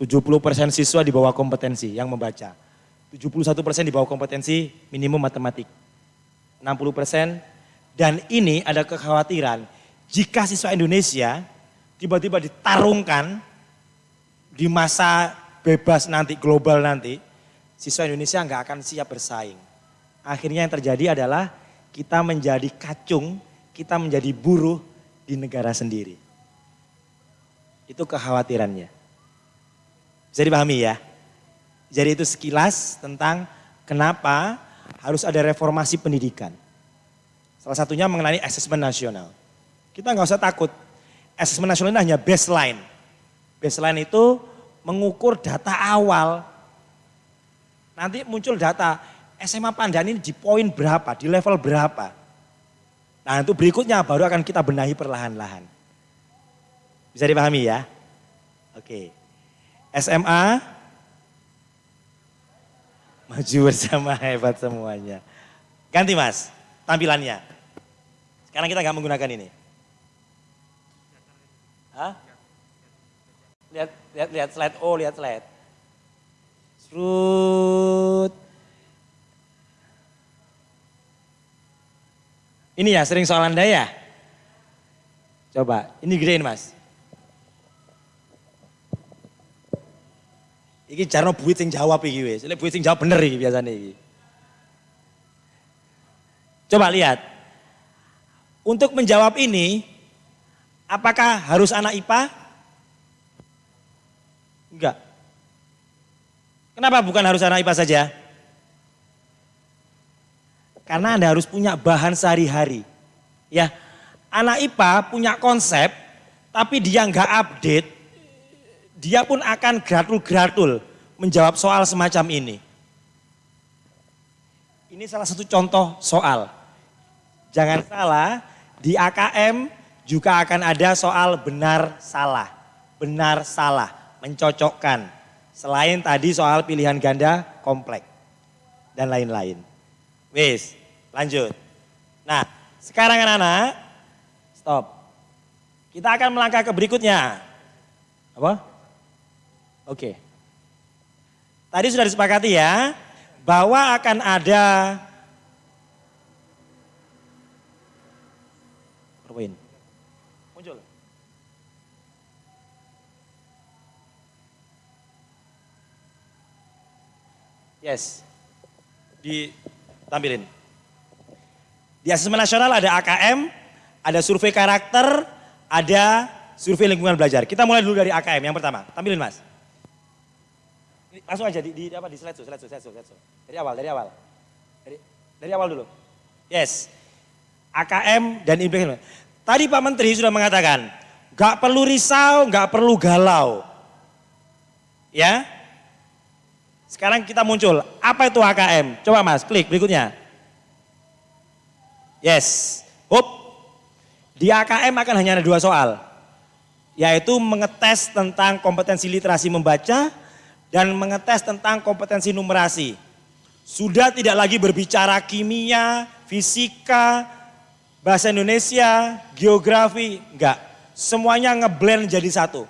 70% siswa di bawah kompetensi yang membaca. 71% di bawah kompetensi minimum matematik. 60%. Dan ini ada kekhawatiran jika siswa Indonesia tiba-tiba ditarungkan di masa bebas nanti, global nanti, siswa Indonesia nggak akan siap bersaing. Akhirnya yang terjadi adalah kita menjadi kacung, kita menjadi buruh di negara sendiri. Itu kekhawatirannya. Bisa dipahami ya? Jadi itu sekilas tentang kenapa harus ada reformasi pendidikan. Salah satunya mengenai asesmen nasional. Kita nggak usah takut, asesmen nasional ini hanya baseline. Baseline itu mengukur data awal. Nanti muncul data SMA Pandan ini di poin berapa, di level berapa. Nah untuk berikutnya baru akan kita benahi perlahan-lahan. Bisa dipahami ya? Oke. SMA maju bersama hebat semuanya. Ganti Mas tampilannya. Sekarang kita nggak menggunakan ini. Hah? Lihat slide. Oh lihat slide. Serut. Ini ya sering soal Anda ya? Coba ini gedein Mas. Iki jarno buit sing jawab iki wis. Lek buit sing jawab bener iki biasane iki. Coba lihat. Untuk menjawab ini, apakah harus anak IPA? Enggak. Kenapa bukan harus anak IPA saja? Karena Anda harus punya bahan sehari-hari. Ya, anak IPA punya konsep, tapi dia enggak update, dia pun akan gratul-gratul menjawab soal semacam ini. Ini salah satu contoh soal. Jangan salah, di AKM juga akan ada soal benar salah. Benar salah, mencocokkan. Selain tadi soal pilihan ganda kompleks dan lain-lain. Wis, lanjut. Nah, sekarang anak-anak, stop. Kita akan melangkah ke berikutnya. Apa? Oke. Tadi sudah disepakati ya, bahwa akan ada poin. Muncul. Yes. Ditampilin. Di asesmen nasional ada AKM, ada survei karakter, ada survei lingkungan belajar. Kita mulai dulu dari AKM yang pertama. Tampilin Mas. Langsung aja di slide show. Dari awal. Dari awal dulu. Yes. AKM dan implementasi. Tadi Pak Menteri sudah mengatakan, gak perlu risau, gak perlu galau. Ya. Sekarang kita muncul, apa itu AKM? Coba Mas, klik berikutnya. Yes. Di AKM akan hanya ada 2 soal. Yaitu mengetes tentang kompetensi literasi membaca dan mengetes tentang kompetensi numerasi. Sudah tidak lagi berbicara kimia, fisika, bahasa Indonesia, geografi, enggak. Semuanya ngeblend jadi satu.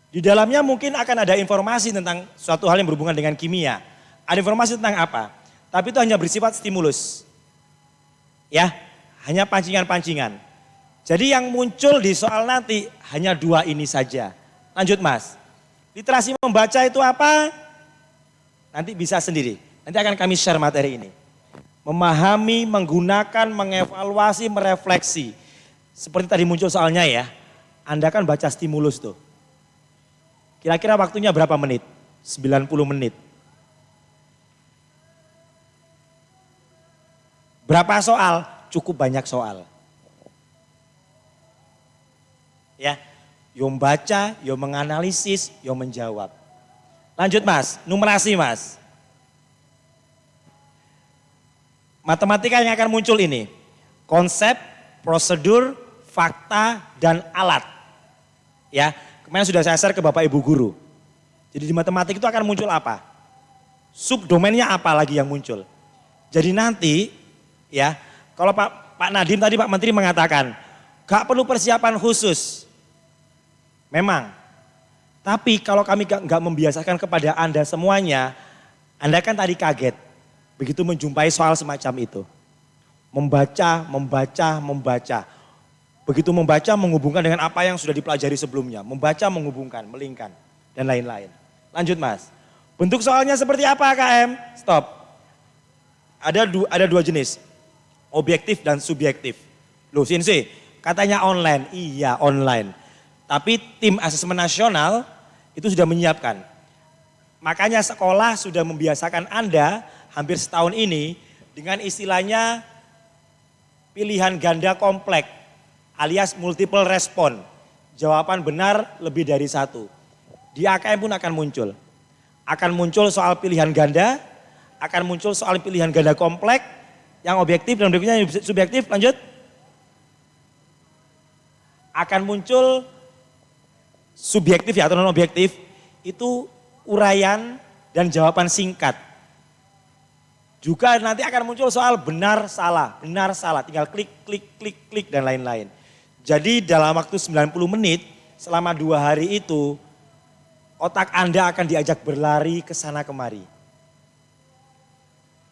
Di dalamnya mungkin akan ada informasi tentang suatu hal yang berhubungan dengan kimia. Ada informasi tentang apa? Tapi itu hanya bersifat stimulus. Ya, hanya pancingan-pancingan. Jadi yang muncul di soal nanti hanya 2 ini saja. Lanjut Mas. Literasi membaca itu apa? Nanti bisa sendiri. Nanti akan kami share materi ini. Memahami, menggunakan, mengevaluasi, merefleksi. Seperti tadi muncul soalnya ya. Anda kan baca stimulus tuh. Kira-kira waktunya berapa menit? 90 menit. Berapa soal? Cukup banyak soal. Ya, yo membaca, yo menganalisis, yo menjawab. Lanjut Mas, numerasi Mas. Matematika yang akan muncul ini. Konsep, prosedur, fakta, dan alat. Ya, kemarin sudah saya share ke Bapak Ibu Guru. Jadi di matematik itu akan muncul apa? Subdomainnya apa lagi yang muncul? Jadi nanti ya, kalau Pak Nadiem tadi Pak Menteri mengatakan, gak perlu persiapan khusus. Memang, tapi kalau kami nggak membiasakan kepada Anda semuanya, Anda kan tadi kaget begitu menjumpai soal semacam itu. Membaca. Begitu membaca menghubungkan dengan apa yang sudah dipelajari sebelumnya. Membaca, menghubungkan, melingkan, dan lain-lain. Lanjut Mas. Bentuk soalnya seperti apa KM? Stop. Ada 2 jenis, objektif dan subjektif. Loh Sinsi, katanya online. Iya online. Tapi tim asesmen nasional itu sudah menyiapkan. Makanya sekolah sudah membiasakan Anda hampir setahun ini dengan istilahnya pilihan ganda kompleks alias multiple respon. jawaban benar lebih dari satu. Di AKM pun akan muncul. Akan muncul soal pilihan ganda, akan muncul soal pilihan ganda kompleks, yang objektif dan berikutnya yang subjektif, lanjut. Akan muncul subjektif ya atau non objektif, itu uraian dan jawaban singkat. Juga nanti akan muncul soal benar salah, tinggal klik, klik, klik, klik dan lain-lain. Jadi dalam waktu 90 menit selama 2 hari itu, otak Anda akan diajak berlari ke sana kemari.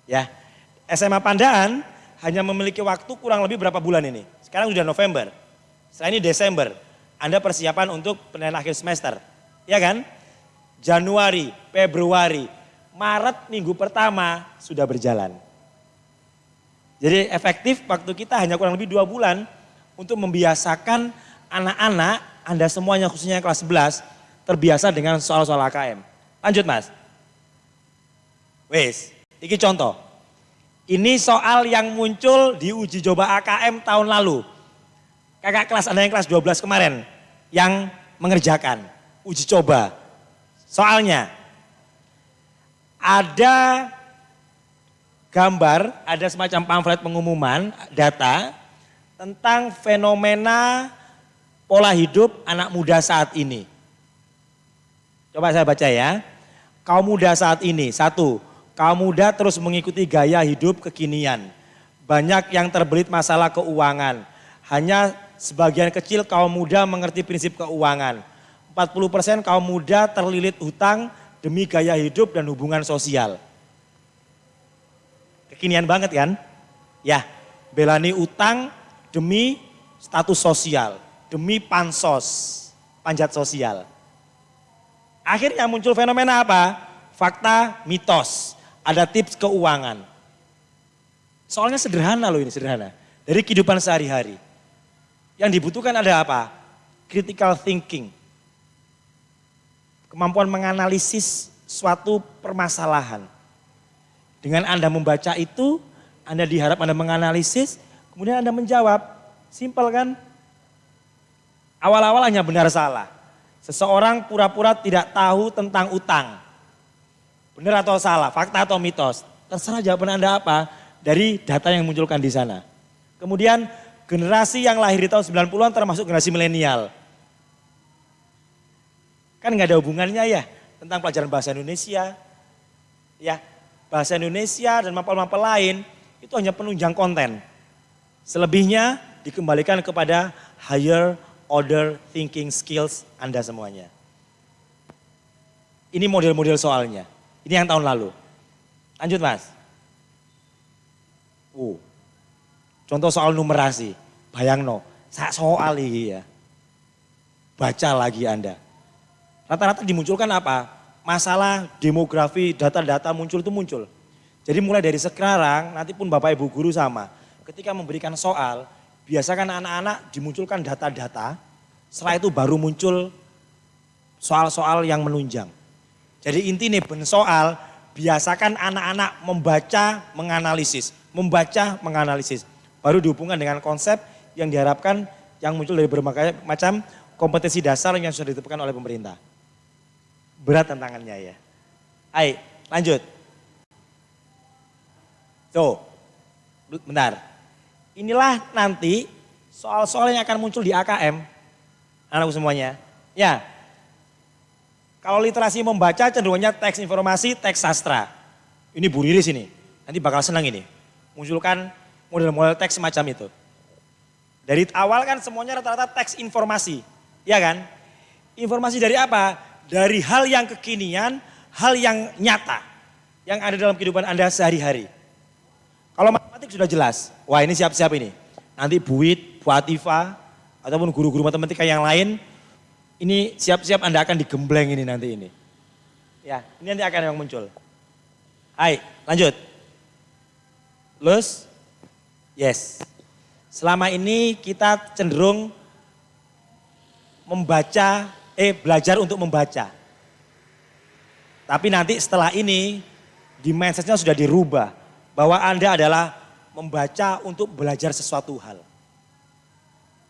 Ya, SMA Pandaan hanya memiliki waktu kurang lebih berapa bulan ini? Sekarang sudah November, setelah ini Desember. Anda persiapan untuk penilaian akhir semester, ya kan? Januari, Februari, Maret minggu pertama sudah berjalan. Jadi efektif waktu kita hanya kurang lebih 2 bulan untuk membiasakan anak-anak, Anda semuanya khususnya kelas 11, terbiasa dengan soal-soal AKM. Lanjut Mas. Wes, ini contoh. Ini soal yang muncul di uji coba AKM tahun lalu. Kakak kelas Anda yang kelas 12 kemarin yang mengerjakan uji coba. Soalnya ada gambar, ada semacam pamflet pengumuman data tentang fenomena pola hidup anak muda saat ini. Coba saya baca ya. Kaum muda saat ini, 1, kaum muda terus mengikuti gaya hidup kekinian. Banyak yang terbelit masalah keuangan. Hanya sebagian kecil kaum muda mengerti prinsip keuangan. 40% kaum muda terlilit hutang demi gaya hidup dan hubungan sosial. Kekinian banget kan? Ya, belani utang demi status sosial, demi pansos, panjat sosial. Akhirnya muncul fenomena apa? Fakta, mitos, ada tips keuangan. Soalnya sederhana loh ini, sederhana. Dari kehidupan sehari-hari. Yang dibutuhkan ada apa? Critical thinking. Kemampuan menganalisis suatu permasalahan. Dengan Anda membaca itu, Anda diharap Anda menganalisis, kemudian Anda menjawab. Simpel kan? Awal-awal hanya benar salah. Seseorang pura-pura tidak tahu tentang utang. Benar atau salah, fakta atau mitos. Terserah jawaban Anda apa dari data yang munculkan di sana. Kemudian generasi yang lahir di tahun 90-an termasuk generasi milenial. Kan nggak ada hubungannya ya tentang pelajaran bahasa Indonesia. Ya, bahasa Indonesia dan mapel-mapel lain itu hanya penunjang konten. Selebihnya dikembalikan kepada higher order thinking skills Anda semuanya. Ini model-model soalnya. Ini yang tahun lalu. Lanjut Mas. Contoh soal numerasi. Bayangno, sak soal ini ya. Baca lagi Anda. Rata-rata dimunculkan apa? Masalah demografi, data-data muncul itu muncul. Jadi mulai dari sekarang, nanti pun Bapak Ibu Guru sama. Ketika memberikan soal, biasakan anak-anak dimunculkan data-data, setelah itu baru muncul soal-soal yang menunjang. Jadi intinya ben soal, biasakan anak-anak membaca, menganalisis. Baru dihubungkan dengan konsep yang diharapkan yang muncul dari berbagai macam kompetensi dasar yang sudah ditetapkan oleh pemerintah. Berat tantangannya ya. Ayo lanjut. Tuh, bentar. Inilah nanti soal-soal yang akan muncul di AKM, anakku semuanya. Ya, kalau literasi membaca cenderungnya teks informasi, teks sastra. Ini Bu Riris ini, nanti bakal senang ini. Munculkan model-model teks semacam itu. Dari awal kan semuanya rata-rata teks informasi, ya kan? Informasi dari apa? Dari hal yang kekinian, hal yang nyata, yang ada dalam kehidupan Anda sehari-hari. Kalau matematik sudah jelas, wah ini siap-siap ini. Nanti Bu Wit, Bu Atifah, ataupun guru-guru matematika yang lain, ini siap-siap Anda akan digembleng ini nanti ini. Ya, ini nanti akan yang muncul. Hai, lanjut. Lulus? Yes. Selama ini kita cenderung belajar untuk membaca. Tapi nanti setelah ini, di mindsetnya sudah dirubah. Bahwa Anda adalah membaca untuk belajar sesuatu hal.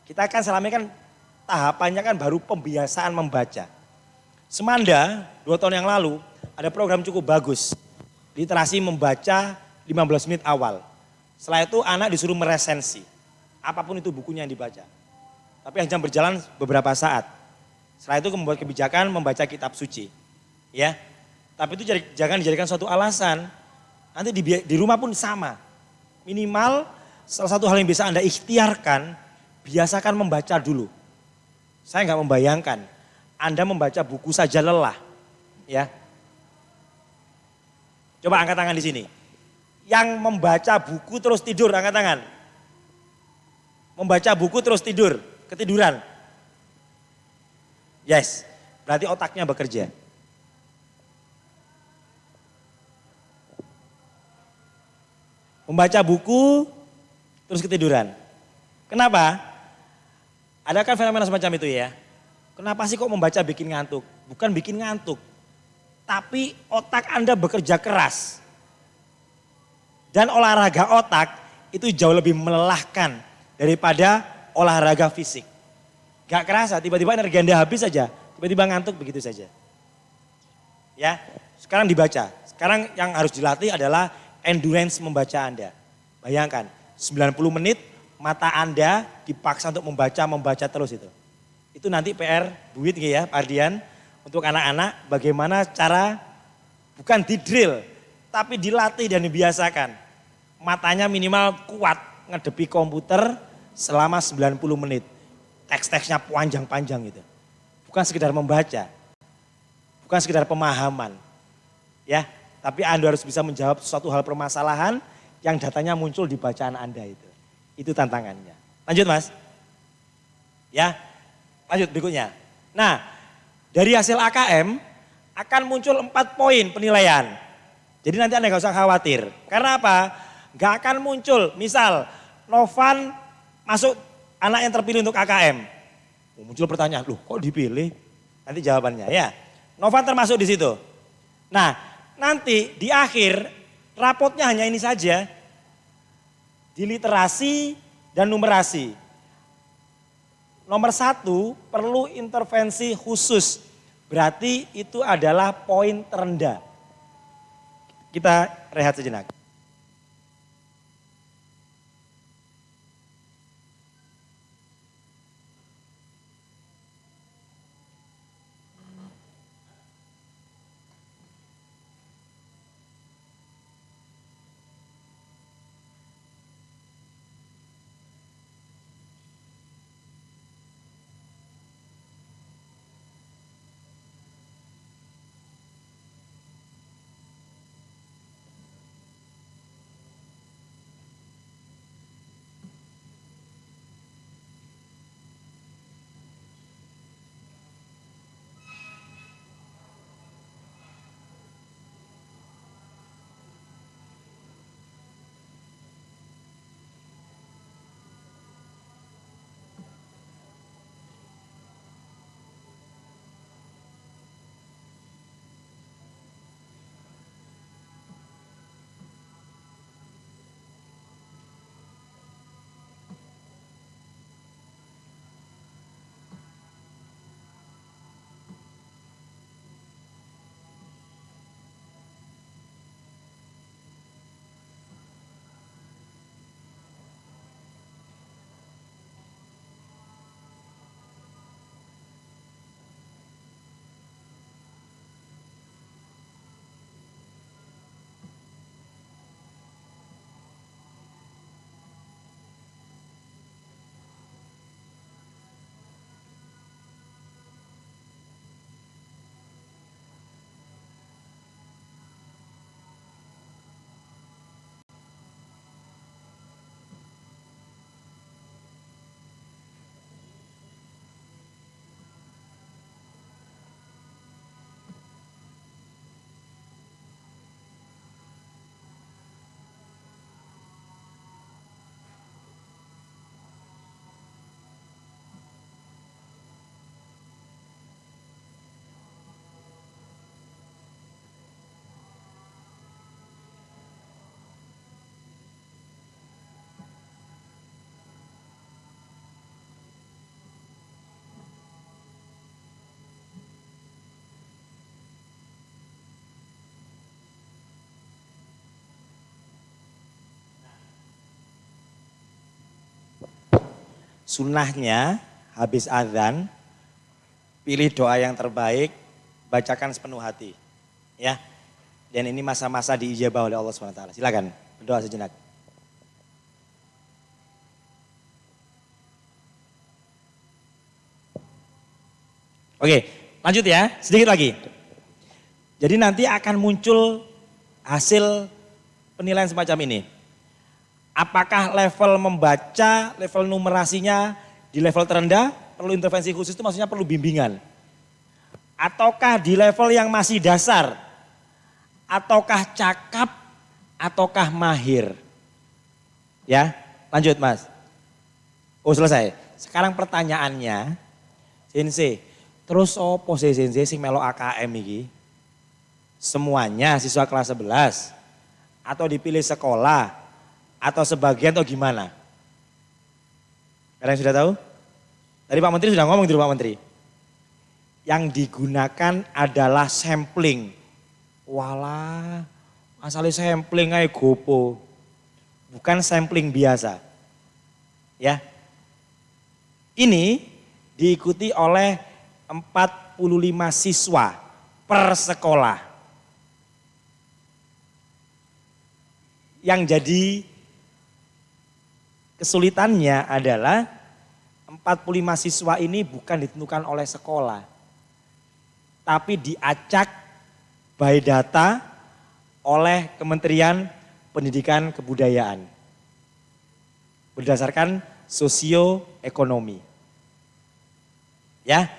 Kita kan selama ini kan tahapannya kan baru pembiasaan membaca. Semanda 2 tahun yang lalu ada program cukup bagus. Literasi membaca 15 menit awal. Setelah itu anak disuruh meresensi. Apapun itu bukunya yang dibaca. Tapi hanya berjalan beberapa saat. Setelah itu membuat kebijakan membaca kitab suci. Ya. Tapi itu jangan dijadikan suatu alasan. Nanti di rumah pun sama. Minimal salah satu hal yang bisa Anda ikhtiarkan, biasakan membaca dulu. Saya nggak membayangkan Anda membaca buku saja lelah. Ya. Coba angkat tangan di sini. Yang membaca buku terus tidur, angkat tangan. Membaca buku terus tidur, ketiduran. Yes, berarti otaknya bekerja. Membaca buku terus ketiduran. Kenapa? Ada kan fenomena semacam itu ya. Kenapa sih kok membaca bikin ngantuk? Bukan bikin ngantuk, tapi otak Anda bekerja keras. Dan olahraga otak itu jauh lebih melelahkan daripada olahraga fisik. Gak kerasa, tiba-tiba energi Anda habis saja, tiba-tiba ngantuk begitu saja. Ya, sekarang dibaca. Sekarang yang harus dilatih adalah endurance membaca Anda. Bayangkan, 90 menit mata Anda dipaksa untuk membaca terus itu. Itu nanti PR Buit ya, Pak Ardian, untuk anak-anak bagaimana cara bukan didrill, tapi dilatih dan dibiasakan. Matanya minimal kuat ngedepi komputer selama 90 menit. Teks-teksnya panjang-panjang itu. Bukan sekedar membaca. Bukan sekedar pemahaman. Ya, tapi Anda harus bisa menjawab suatu hal permasalahan yang datanya muncul di bacaan Anda itu. Itu tantangannya. Lanjut Mas. Ya, lanjut berikutnya. Nah, dari hasil AKM akan muncul 4 poin penilaian. Jadi nanti Anda gak usah khawatir. Karena apa? Gak akan muncul, misal Novan masuk anak yang terpilih untuk AKM. Muncul pertanyaan, loh kok dipilih? Nanti jawabannya ya. Novan termasuk di situ. Nah, nanti di akhir rapotnya hanya ini saja. Di literasi dan numerasi. Nomor 1 perlu intervensi khusus. Berarti itu adalah poin terendah. Kita rehat sejenak. Sunnahnya habis azan, pilih doa yang terbaik, bacakan sepenuh hati. Ya. Dan ini masa-masa diijabah oleh Allah SWT. Silakan berdoa sejenak. Oke, lanjut ya, sedikit lagi. Jadi nanti akan muncul hasil penilaian semacam ini. Apakah level membaca, level numerasinya di level terendah, perlu intervensi khusus itu maksudnya perlu bimbingan. Ataukah di level yang masih dasar, ataukah cakap, ataukah mahir. Ya, lanjut Mas. Oh selesai. Sekarang pertanyaannya, Sensei, terus opo sih Sensei sing melo AKM iki? Semuanya siswa kelas 11 atau dipilih sekolah atau sebagian atau gimana? Ada yang sudah tahu? Tadi Pak Menteri sudah ngomong itu Pak Menteri. Yang digunakan adalah sampling. Walah, asalnya sampling aja gopo. Bukan sampling biasa. Ya. Ini diikuti oleh 45 siswa per sekolah. Yang jadi kesulitannya adalah 45 siswa ini bukan ditentukan oleh sekolah. Tapi diacak by data oleh Kementerian Pendidikan Kebudayaan. Berdasarkan sosioekonomi. Ya,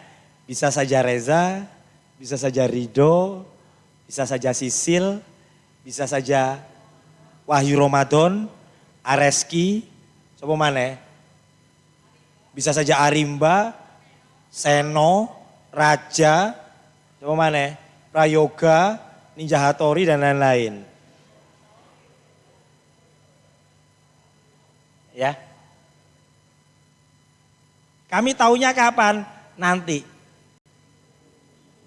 bisa saja Reza, bisa saja Rido, bisa saja Sisil, bisa saja Wahyu Ramadan, Areski, coba mana? Bisa saja Arimba, Seno, Raja, coba mana? Prayoga, Ninja Hattori dan lain-lain. Ya. Kami taunya kapan? Nanti.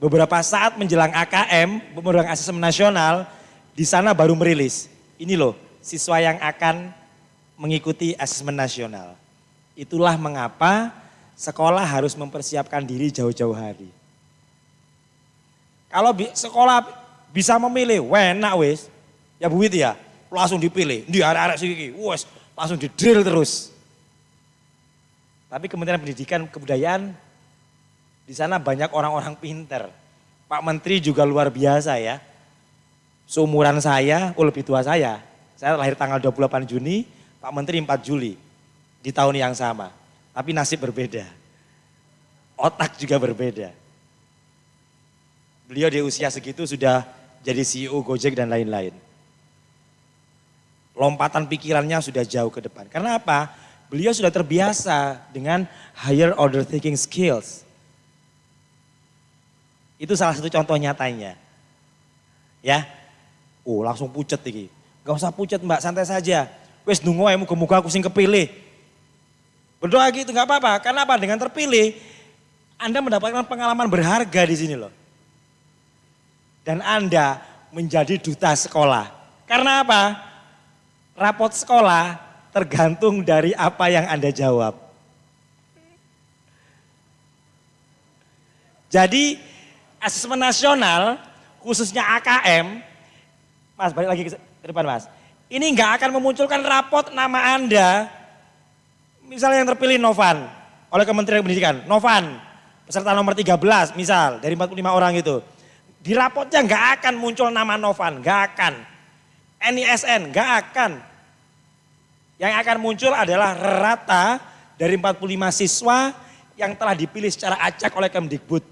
Beberapa saat menjelang AKM, menjelang asesmen nasional, di sana baru merilis. Ini loh, siswa yang akan mengikuti asesmen nasional. Itulah mengapa sekolah harus mempersiapkan diri jauh-jauh hari. Kalau sekolah bisa memilih, enak wis, ya Bu Wit ya, langsung dipilih. Di arek-arek siki, wes langsung di-drill terus. Tapi Kementerian Pendidikan Kebudayaan di sana banyak orang-orang pinter. Pak Menteri juga luar biasa ya. Seumuran saya, lebih tua saya. Saya lahir tanggal 28 Juni, Pak Menteri 4 Juli. Di tahun yang sama. Tapi nasib berbeda. Otak juga berbeda. Beliau di usia segitu sudah jadi CEO Gojek dan lain-lain. Lompatan pikirannya sudah jauh ke depan. Karena apa? Beliau sudah terbiasa dengan higher order thinking skills. Itu salah satu contoh nyatanya. Ya, oh langsung pucet iki. Gak usah pucet Mbak, santai saja. Wes nunggu ae muga-muga aku sing kepilih. Berdoa gitu gak apa-apa. Karena apa? Dengan terpilih, Anda mendapatkan pengalaman berharga di sini loh. Dan Anda menjadi duta sekolah. Karena apa? Rapot sekolah tergantung dari apa yang Anda jawab. Jadi asesmen nasional, khususnya AKM, Mas balik lagi ke depan Mas. Ini nggak akan memunculkan rapot nama Anda, misalnya yang terpilih Novan oleh Kementerian Pendidikan. Novan, peserta nomor 13 misal dari 45 orang itu. Di rapotnya nggak akan muncul nama Novan, nggak akan. NISN, nggak akan. Yang akan muncul adalah rata dari 45 siswa yang telah dipilih secara acak oleh Kemdikbud.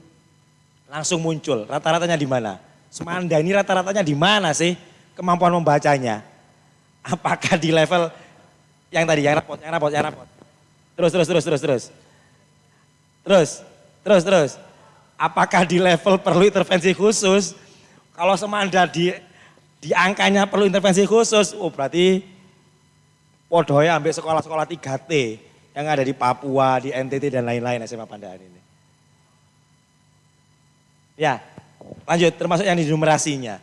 Langsung muncul, rata-ratanya di mana? Semanda ini rata-ratanya di mana sih kemampuan membacanya? Apakah di level yang tadi, yang rapot. Terus. Apakah di level perlu intervensi khusus? Kalau Semanda di angkanya perlu intervensi khusus, oh berarti podoya ambil sekolah-sekolah 3T yang ada di Papua, di NTT dan lain-lain SMA Pandaan ini. Ya, lanjut termasuk yang di numerasinya.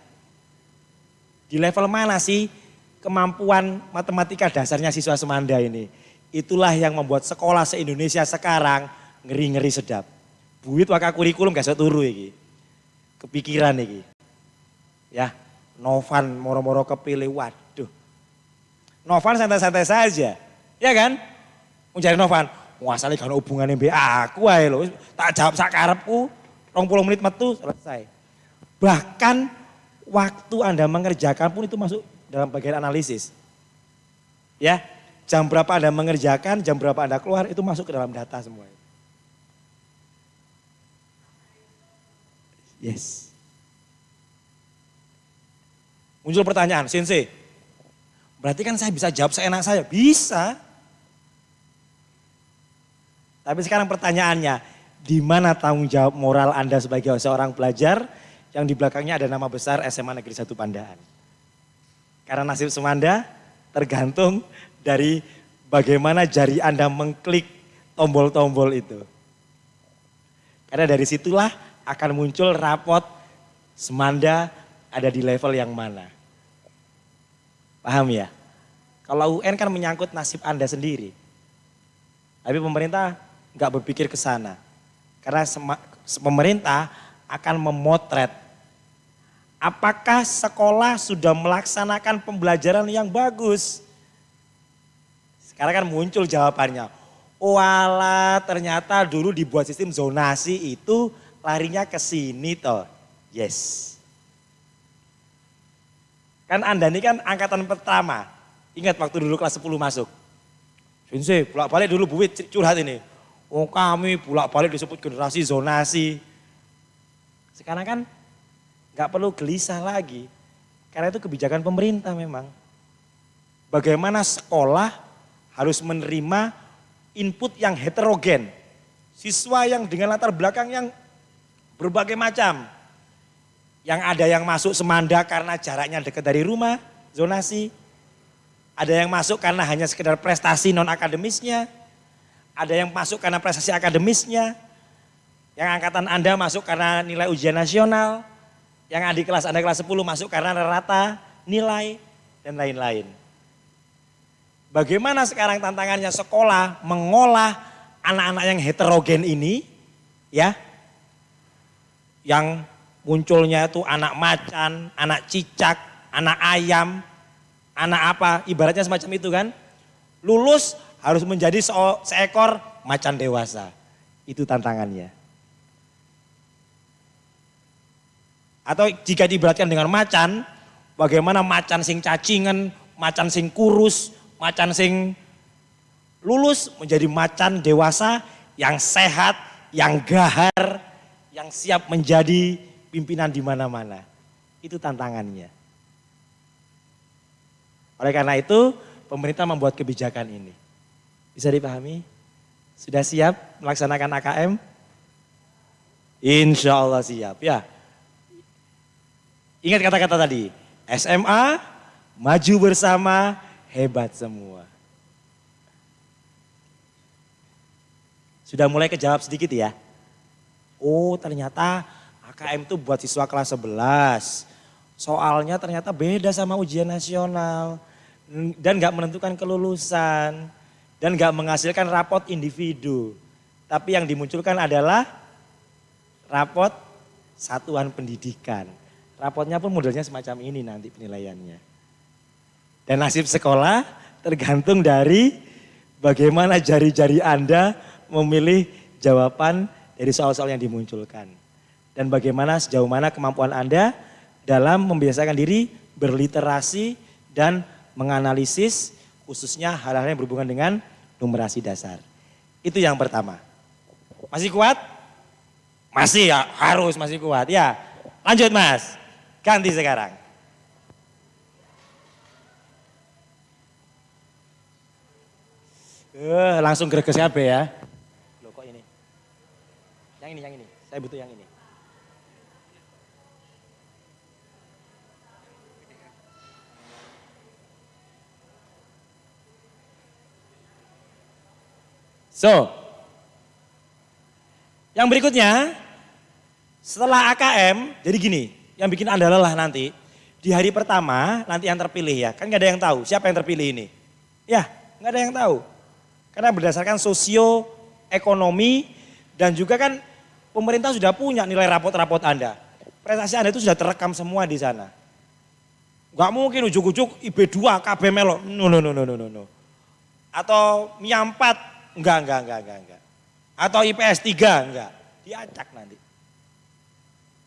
Di level mana sih kemampuan matematika dasarnya siswa Semanda ini? itulah yang membuat sekolah se-Indonesia sekarang ngeri-ngeri sedap. Buit waka kurikulum gak seturu iki. Kepikiran iki. Ya, Novan moro-moro kepilih, waduh. Novan santai-santai saja, ya kan? Mencari Novan, asale gak ono hubungane mbek aku ae lho, tak jawab sak karepku, 20 menit metu selesai. Bahkan waktu Anda mengerjakan pun itu masuk dalam bagian analisis. Ya, jam berapa Anda mengerjakan, jam berapa Anda keluar, itu masuk ke dalam data semua. Yes. Muncul pertanyaan, Sensei, berarti kan saya bisa jawab seenak saya? Bisa. Tapi sekarang pertanyaannya, di mana tanggung jawab moral Anda sebagai seorang pelajar yang di belakangnya ada nama besar SMA Negeri 1 Pandaan? Karena nasib Semanda tergantung dari bagaimana jari Anda mengklik tombol-tombol itu. Karena dari situlah akan muncul rapot Semanda ada di level yang mana. Paham ya? Kalau UN kan menyangkut nasib Anda sendiri. Tapi pemerintah nggak berpikir ke sana. Karena pemerintah akan memotret apakah sekolah sudah melaksanakan pembelajaran yang bagus. Sekarang kan muncul jawabannya. Walah, ternyata dulu dibuat sistem zonasi itu larinya ke sini toh. Yes. Kan Anda ini kan angkatan pertama. Ingat waktu dulu kelas 10 masuk. Sensei, bolak-balik dulu Buwit curhat ini. Oh kami bolak-balik disebut generasi zonasi. Sekarang kan nggak perlu gelisah lagi. Karena itu kebijakan pemerintah memang. Bagaimana sekolah harus menerima input yang heterogen. Siswa yang dengan latar belakang yang berbagai macam. Yang ada yang masuk Semanda karena jaraknya dekat dari rumah, zonasi. Ada yang masuk karena hanya sekedar prestasi non-akademisnya. Ada yang masuk karena prestasi akademisnya. Yang angkatan Anda masuk karena nilai ujian nasional. Yang adik kelas Anda kelas 10 masuk karena rata nilai dan lain-lain. Bagaimana sekarang tantangannya sekolah mengolah anak-anak yang heterogen ini, ya, yang munculnya itu anak macan, anak cicak, anak ayam, anak apa, ibaratnya semacam itu kan. Lulus harus menjadi seekor macan dewasa. Itu tantangannya. Atau jika diibaratkan dengan macan, bagaimana macan sing cacingan, macan sing kurus, macan sing lulus menjadi macan dewasa yang sehat, yang gahar, yang siap menjadi pimpinan di mana-mana. Itu tantangannya. Oleh karena itu, pemerintah membuat kebijakan ini. Bisa dipahami? Sudah siap melaksanakan AKM? Insya Allah siap ya. Ingat kata-kata tadi, SMA, maju bersama, hebat semua. Sudah mulai kejawab sedikit ya. Oh ternyata AKM itu buat siswa kelas 11. Soalnya ternyata beda sama ujian nasional. Dan gak menentukan kelulusan. Dan gak menghasilkan rapot individu. Tapi yang dimunculkan adalah rapot satuan pendidikan. Rapotnya pun modelnya semacam ini nanti penilaiannya. Dan nasib sekolah tergantung dari bagaimana jari-jari Anda memilih jawaban dari soal-soal yang dimunculkan. Dan bagaimana sejauh mana kemampuan Anda dalam membiasakan diri berliterasi dan menganalisis khususnya hal-hal yang berhubungan dengan numerasi dasar. Itu yang pertama. Masih kuat? Masih ya, harus masih kuat ya. Lanjut Mas, ganti sekarang. Langsung greges KB ya. Loh kok ini? Yang ini. Saya butuh yang ini. So, yang berikutnya, setelah AKM, jadi gini, yang bikin Anda lelah nanti, di hari pertama nanti yang terpilih ya, kan gak ada yang tahu siapa yang terpilih ini. Ya, gak ada yang tahu. Karena berdasarkan sosioekonomi dan juga kan pemerintah sudah punya nilai rapot-rapot Anda. Prestasi Anda itu sudah terekam semua di sana. Gak mungkin ujuk-ujuk IB2 KB Melo, no. Atau MIA 4, enggak. Atau IPS 3, enggak. Diacak nanti.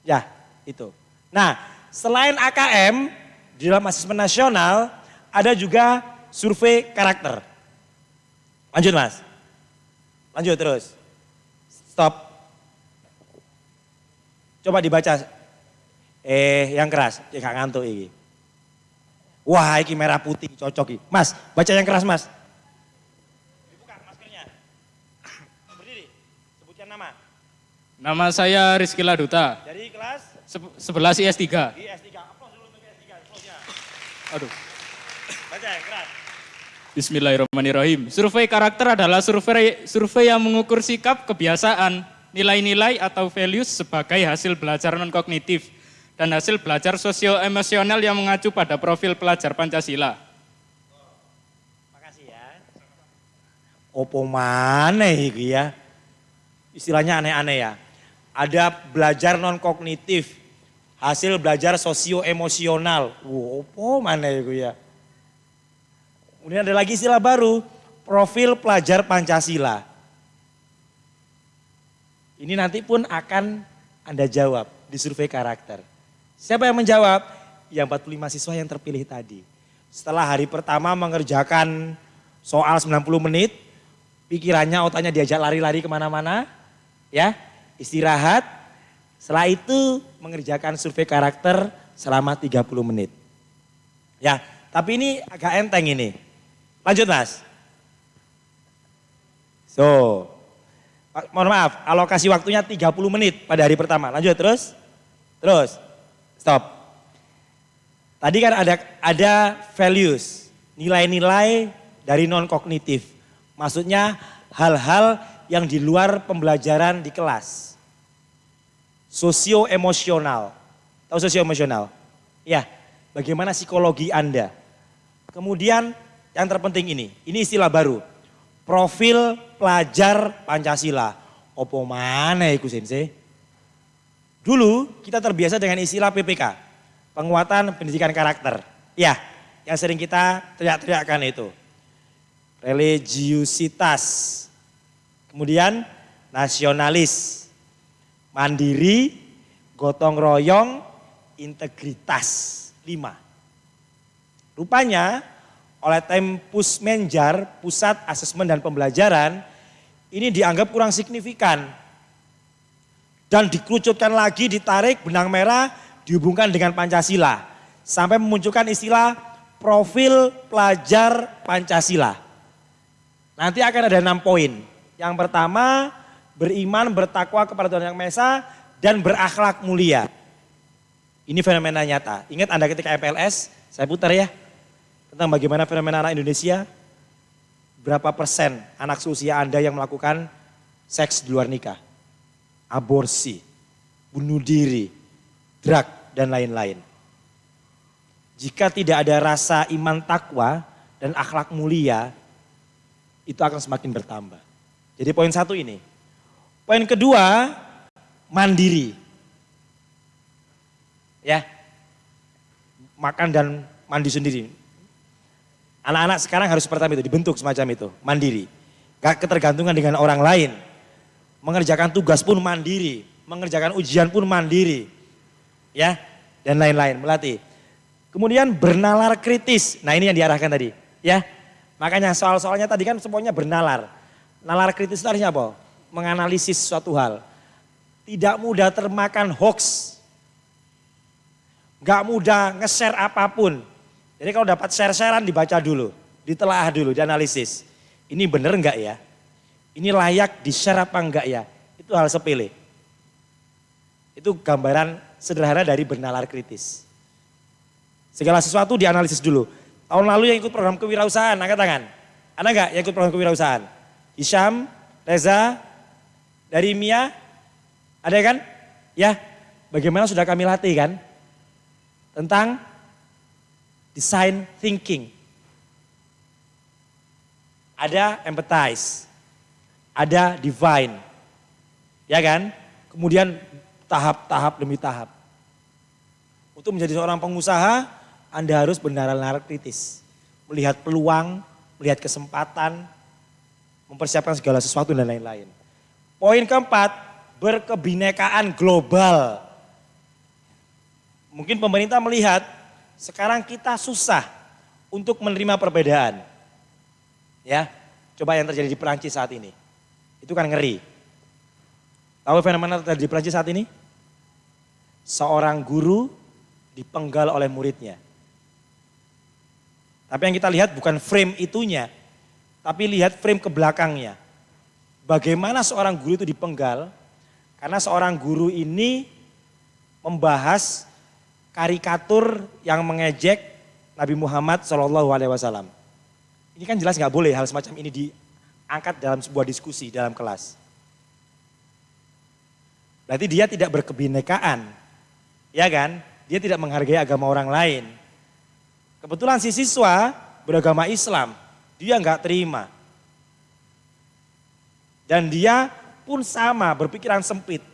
Ya, itu. Nah, selain AKM, di dalam asesmen nasional, ada juga survei karakter. Lanjut Mas. Lanjut terus. Stop. Coba dibaca. Yang keras, gak ngantuk ini. Wah, ini merah putih, cocok ini. Mas, baca yang keras Mas. Dibuka maskernya. Berdiri, sebutkan nama. Nama saya Rizky Laduta. Dari kelas? 11 IS3. IS3, aplaus dulu untuk IS3, aplausnya. Aduh. Baca yang keras. Bismillahirrahmanirrahim. Survei karakter adalah survei yang mengukur sikap, kebiasaan, nilai-nilai atau values sebagai hasil belajar non-kognitif dan hasil belajar sosio-emosional yang mengacu pada profil pelajar Pancasila. Makasih ya. Opo mana iki ya? Istilahnya aneh-aneh ya. Ada belajar non-kognitif, hasil belajar sosio-emosional. Opo mana itu ya? Kemudian ada lagi istilah baru, profil pelajar Pancasila. Ini nanti pun akan Anda jawab di survei karakter. Siapa yang menjawab? Ya 45 siswa yang terpilih tadi. Setelah hari pertama mengerjakan soal 90 menit, pikirannya, otaknya diajak lari-lari kemana-mana, ya istirahat. Setelah itu mengerjakan survei karakter selama 30 menit. Ya, tapi ini agak enteng ini. Lanjut Mas. Mohon maaf, alokasi waktunya 30 menit pada hari pertama. Lanjut terus. Stop. Tadi kan ada values, nilai-nilai dari non-kognitif. Maksudnya hal-hal yang di luar pembelajaran di kelas. Sosio-emosional. Tahu sosio-emosional? Ya, bagaimana psikologi Anda. Kemudian yang terpenting ini istilah baru. Profil pelajar Pancasila. Opo mana iku sensei? Dulu kita terbiasa dengan istilah PPK, penguatan pendidikan karakter. Ya, yang sering kita teriak-teriakkan itu. Religiusitas, kemudian nasionalis, mandiri, gotong royong, integritas. 5. Rupanya oleh Tempus Menjar, Pusat Asesmen dan Pembelajaran, ini dianggap kurang signifikan. Dan dikerucutkan lagi, ditarik benang merah, dihubungkan dengan Pancasila. Sampai memunculkan istilah profil pelajar Pancasila. Nanti akan ada 6 poin. Yang pertama, beriman, bertakwa kepada Tuhan Yang Maha Esa, dan berakhlak mulia. Ini fenomena nyata. Ingat Anda ketika MPLS, saya putar ya. Tentang bagaimana fenomena anak Indonesia. Berapa persen anak seusia Anda yang melakukan seks di luar nikah. Aborsi, bunuh diri, drug, dan lain-lain. Jika tidak ada rasa iman takwa dan akhlak mulia, itu akan semakin bertambah. Jadi poin 1 ini. Poin kedua, mandiri. Ya, makan dan mandi sendiri. Anak-anak sekarang harus seperti itu, dibentuk semacam itu, mandiri. Gak ketergantungan dengan orang lain. Mengerjakan tugas pun mandiri, mengerjakan ujian pun mandiri. Ya, dan lain-lain, melatih. Kemudian bernalar kritis. Nah, ini yang diarahkan tadi, ya. Makanya soal-soalnya tadi kan semuanya bernalar. Nalar kritis itu artinya apa? Menganalisis suatu hal. Tidak mudah termakan hoax. Gak mudah nge-share apapun. Jadi kalau dapat share-sharean dibaca dulu, ditelaah dulu, dianalisis. Ini bener enggak ya? Ini layak di-share apa enggak ya? Itu hal sepele. Itu gambaran sederhana dari bernalar kritis. Segala sesuatu dianalisis dulu. Tahun lalu yang ikut program kewirausahaan, angkat tangan. Ada enggak yang ikut program kewirausahaan? Hisham, Reza, dari Mia, ada kan? Ya, bagaimana sudah kami latih kan? Tentang design thinking. ada empathize, ada divine, ya kan? Kemudian tahap-tahap demi tahap. Untuk menjadi seorang pengusaha, Anda harus bernalar-nalar kritis. Melihat peluang, melihat kesempatan, mempersiapkan segala sesuatu dan lain-lain. Poin keempat, berkebinekaan global. Mungkin pemerintah melihat sekarang kita susah untuk menerima perbedaan. Ya, coba yang terjadi di Perancis saat ini. Itu kan ngeri. Tahu fenomena terjadi di Perancis saat ini? Seorang guru dipenggal oleh muridnya. Tapi yang kita lihat bukan frame itunya, tapi lihat frame ke belakangnya. Bagaimana seorang guru itu dipenggal? Karena seorang guru ini membahas karikatur yang mengejek Nabi Muhammad SAW. Ini kan jelas nggak boleh hal semacam ini diangkat dalam sebuah diskusi dalam kelas. Berarti dia tidak berkebinekaan, ya kan? Dia tidak menghargai agama orang lain. Kebetulan si siswa beragama Islam, dia nggak terima. Dan dia pun sama berpikiran sempit.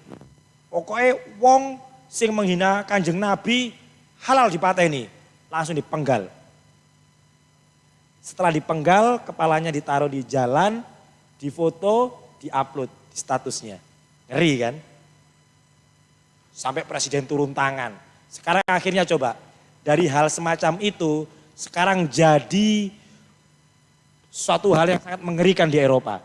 Pokoknya wong sing menghina Kanjeng Nabi halal dipateni, langsung dipenggal. Setelah dipenggal, kepalanya ditaruh di jalan, difoto, diupload di statusnya. Ngeri kan? Sampai presiden turun tangan. Sekarang akhirnya coba, dari hal semacam itu, sekarang jadi suatu hal yang sangat mengerikan di Eropa.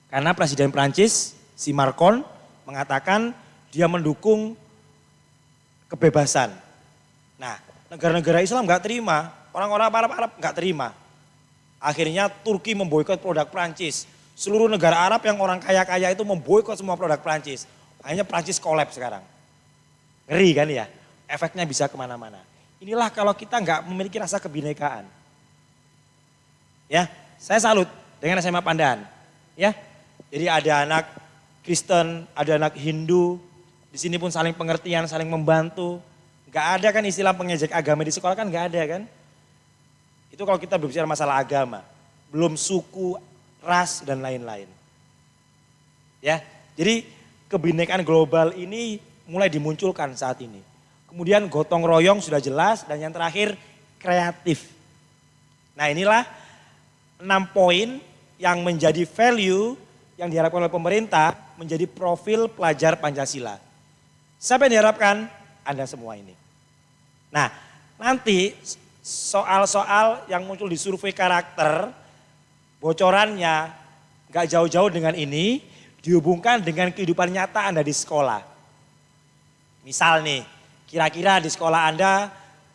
Karena Presiden Prancis, si Macron, mengatakan dia mendukung kebebasan. Nah, negara-negara Islam nggak terima, orang-orang Arab nggak terima. Akhirnya Turki memboikot produk Prancis. Seluruh negara Arab yang orang kaya-kaya itu memboikot semua produk Prancis. Akhirnya Prancis kolaps sekarang. Ngeri kan ya, efeknya bisa kemana-mana. Inilah kalau kita nggak memiliki rasa kebinekaan. Ya, saya salut dengan SMA Pandaan. Ya, jadi ada anak Kristen, ada anak Hindu, di sini pun saling pengertian, saling membantu. Gak ada kan istilah pengejek agama di sekolah kan gak ada kan. Itu kalau kita berbicara masalah agama, belum suku, ras dan lain-lain. Ya, jadi kebinekaan global ini mulai dimunculkan saat ini. Kemudian gotong royong sudah jelas dan yang terakhir kreatif. Nah inilah 6 poin yang menjadi value yang diharapkan oleh pemerintah menjadi profil pelajar Pancasila. Siapa yang diharapkan? Anda semua ini. Nah nanti soal-soal yang muncul di survei karakter, bocorannya gak jauh-jauh dengan ini dihubungkan dengan kehidupan nyata Anda di sekolah. Misal nih, kira-kira di sekolah Anda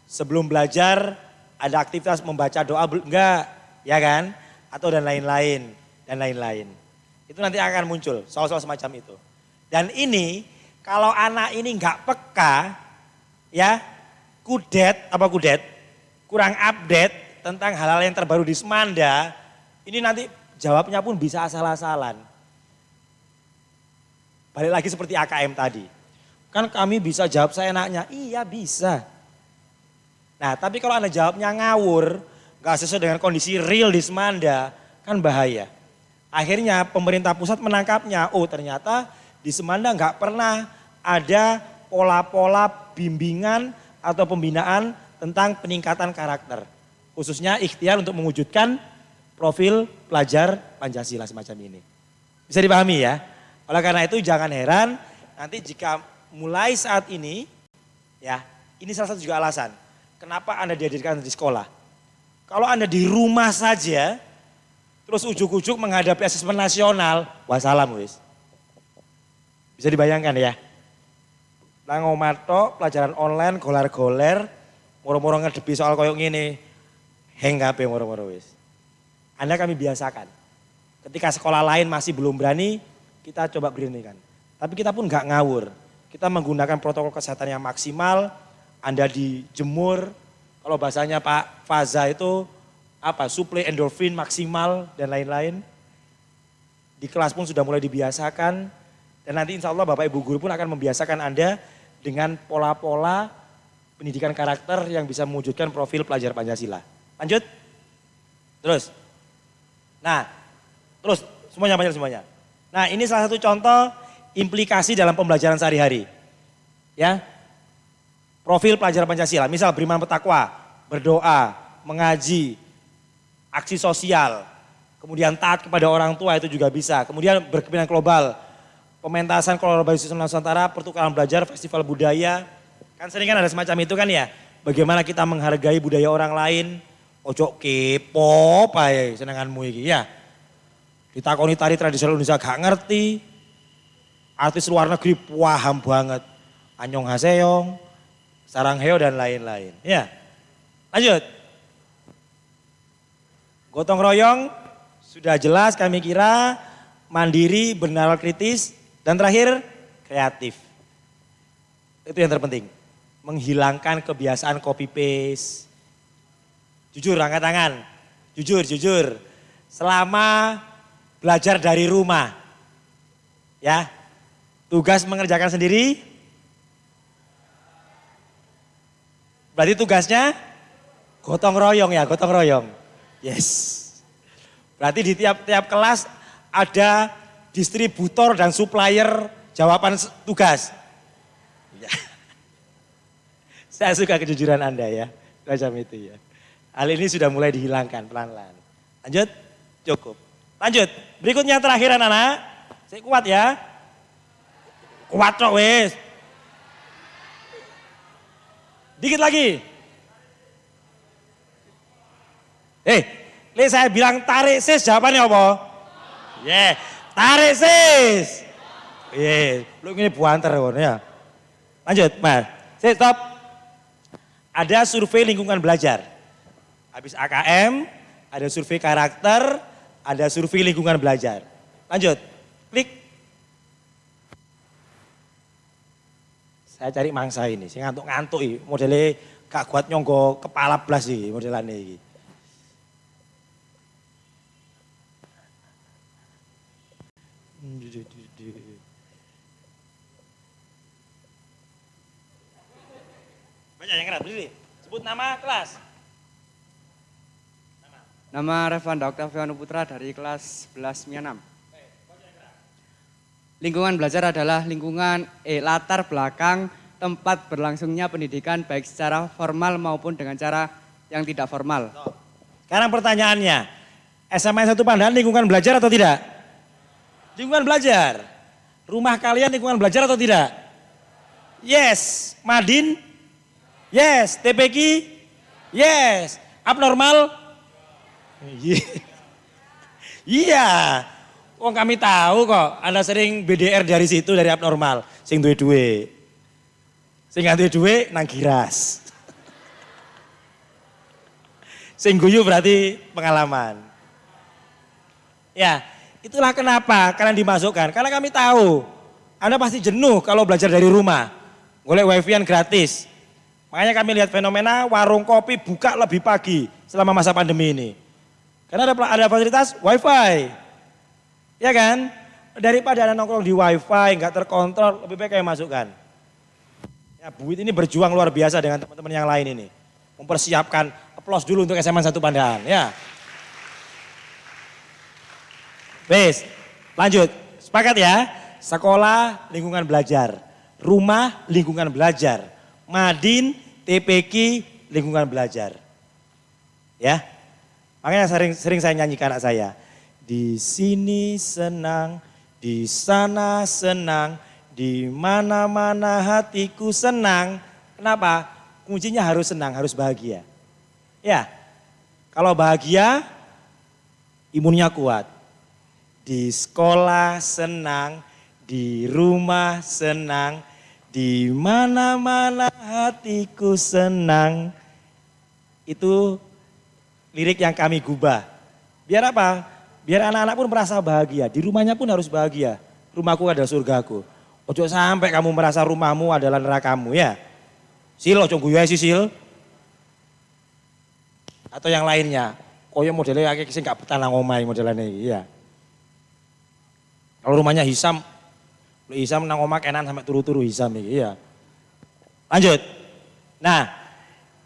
sebelum belajar ada aktivitas membaca doa enggak, ya kan? Atau dan lain-lain, dan lain-lain. Itu nanti akan muncul soal-soal semacam itu. Dan ini kalau anak ini nggak peka, ya kudet, kurang update tentang hal-hal yang terbaru di Semanda, ini nanti jawabnya pun bisa asal-asalan. Balik lagi seperti AKM tadi. Kan kami bisa jawab seenaknya, iya bisa. Nah tapi kalau Anda jawabnya ngawur, nggak sesuai dengan kondisi real di Semanda, kan bahaya. Akhirnya pemerintah pusat menangkapnya, oh ternyata di Semanda nggak pernah ada pola-pola bimbingan atau pembinaan tentang peningkatan karakter. Khususnya ikhtiar untuk mewujudkan profil pelajar Pancasila semacam ini. Bisa dipahami ya? Oleh karena itu jangan heran nanti jika mulai saat ini, ya ini salah satu juga alasan kenapa Anda dihadirkan di sekolah. Kalau Anda di rumah saja, terus ujuk-ujuk menghadapi asesmen nasional, wassalam wis. Bisa dibayangkan ya. Nang omato pelajaran online golar-goler, moro-moro ngedepi soal koyok ngene, heng kabeh moro-moro wis. Anda kami biasakan. Ketika sekolah lain masih belum berani, kita coba beranikan. Tapi kita pun nggak ngawur. Kita menggunakan protokol kesehatan yang maksimal, Anda dijemur, kalau bahasanya Pak Faza itu suplai endorfin maksimal dan lain-lain. Di kelas pun sudah mulai dibiasakan dan nanti insya Allah Bapak Ibu Guru pun akan membiasakan Anda dengan pola-pola pendidikan karakter yang bisa mewujudkan profil pelajar Pancasila. Lanjut. Terus. Nah, terus semuanya panggil semuanya. Nah, ini salah satu contoh implikasi dalam pembelajaran sehari-hari. Ya. Profil pelajar Pancasila, misal beriman bertakwa, berdoa, mengaji, aksi sosial, kemudian taat kepada orang tua itu juga bisa. Kemudian berkepentingan global, pementasan kolaborasi Nusantara, pertukaran belajar, festival budaya. Kan sering kan ada semacam itu kan ya. Bagaimana kita menghargai budaya orang lain. Ojo kepo pae senenganmu iki ya. Ditakoni tari tradisional Indonesia gak ngerti. Artis luar negeri paham banget. Anyong Haseong, Sarangheo dan lain-lain. Ya. Lanjut. Gotong royong sudah jelas kami kira, mandiri, benar kritis, dan terakhir kreatif. Itu yang terpenting. Menghilangkan kebiasaan copy paste. Jujur, angkat tangan. Jujur. Selama belajar dari rumah. Ya. Tugas mengerjakan sendiri. Berarti tugasnya gotong royong ya, gotong royong. Yes. Berarti di tiap kelas ada distributor dan supplier jawaban tugas. Ya. Saya suka kejujuran Anda ya, macam itu ya. Hal ini sudah mulai dihilangkan pelan-pelan. Lanjut, cukup. Lanjut, berikutnya terakhir anak-anak. Saya kuat ya. Kuat kok wes. Dikit lagi. Ini saya bilang tarik sis, jawabannya apa? Tarik sis. Lu ini buanter ya. Lanjut, Mas. Stop. Ada survei lingkungan belajar. Habis AKM, ada survei karakter, ada survei lingkungan belajar. Lanjut, klik. Saya cari mangsa ini, saya ngantuk-ngantuk ini. Modelnya gak kuat nyonggo kepala blas ini, modelannya ini. Banyak yang keras, berdiri. Sebut nama kelas. Nama Revanda Octaviano Putra dari kelas 11 MIA 6. Lingkungan belajar adalah lingkungan latar belakang tempat berlangsungnya pendidikan baik secara formal maupun dengan cara yang tidak formal. Sekarang pertanyaannya, SMN 1 Pandan lingkungan belajar atau tidak? Lingkungan belajar. Rumah kalian lingkungan belajar atau tidak? Yes. Madin? Yes. TPQ? Yes. Abnormal? Iya. Wong kami tahu kok, Anda sering BDR dari situ, dari abnormal. Sing duwe-duwe. Sing gak duwe nang giras. Sing guyu berarti pengalaman. Ya, itulah kenapa kalian dimasukkan. Karena kami tahu, Anda pasti jenuh kalau belajar dari rumah. Golek wifi-an gratis. Makanya kami lihat fenomena warung kopi buka lebih pagi selama masa pandemi ini. Karena ada fasilitas wifi. Ya kan? Daripada Anda nongkrong di wifi, nggak terkontrol, lebih baik kayak masukkan. Ya, Bu ini berjuang luar biasa dengan teman-teman yang lain ini. Mempersiapkan, aplaus dulu untuk SMA 1 Pandaan. Ya. Wes, lanjut. Sepakat ya? Sekolah, lingkungan belajar. Rumah, lingkungan belajar. Madin, TPQ, lingkungan belajar. Ya. Makanya sering saya nyanyikan anak saya. Di sini senang, di sana senang, di mana-mana hatiku senang. Kenapa? Kuncinya harus senang, harus bahagia. Ya, kalau bahagia, imunnya kuat. Di sekolah senang, di rumah senang, di mana-mana hatiku senang. Itu lirik yang kami gubah. Biar apa? Biar anak-anak pun merasa bahagia. Di rumahnya pun harus bahagia. Rumahku adalah surgaku. Ojo sampai kamu merasa rumahmu adalah nerakamu ya. Sil, ojo guyu ae Sil. Atau yang lainnya. Koyo modelnya akeh sing gak betah nang omahe modelane iki ya. Kalau rumahnya Hisam, Hisam nang omah kenan sampai turu-turu Hisam iki ya. Lanjut. Nah,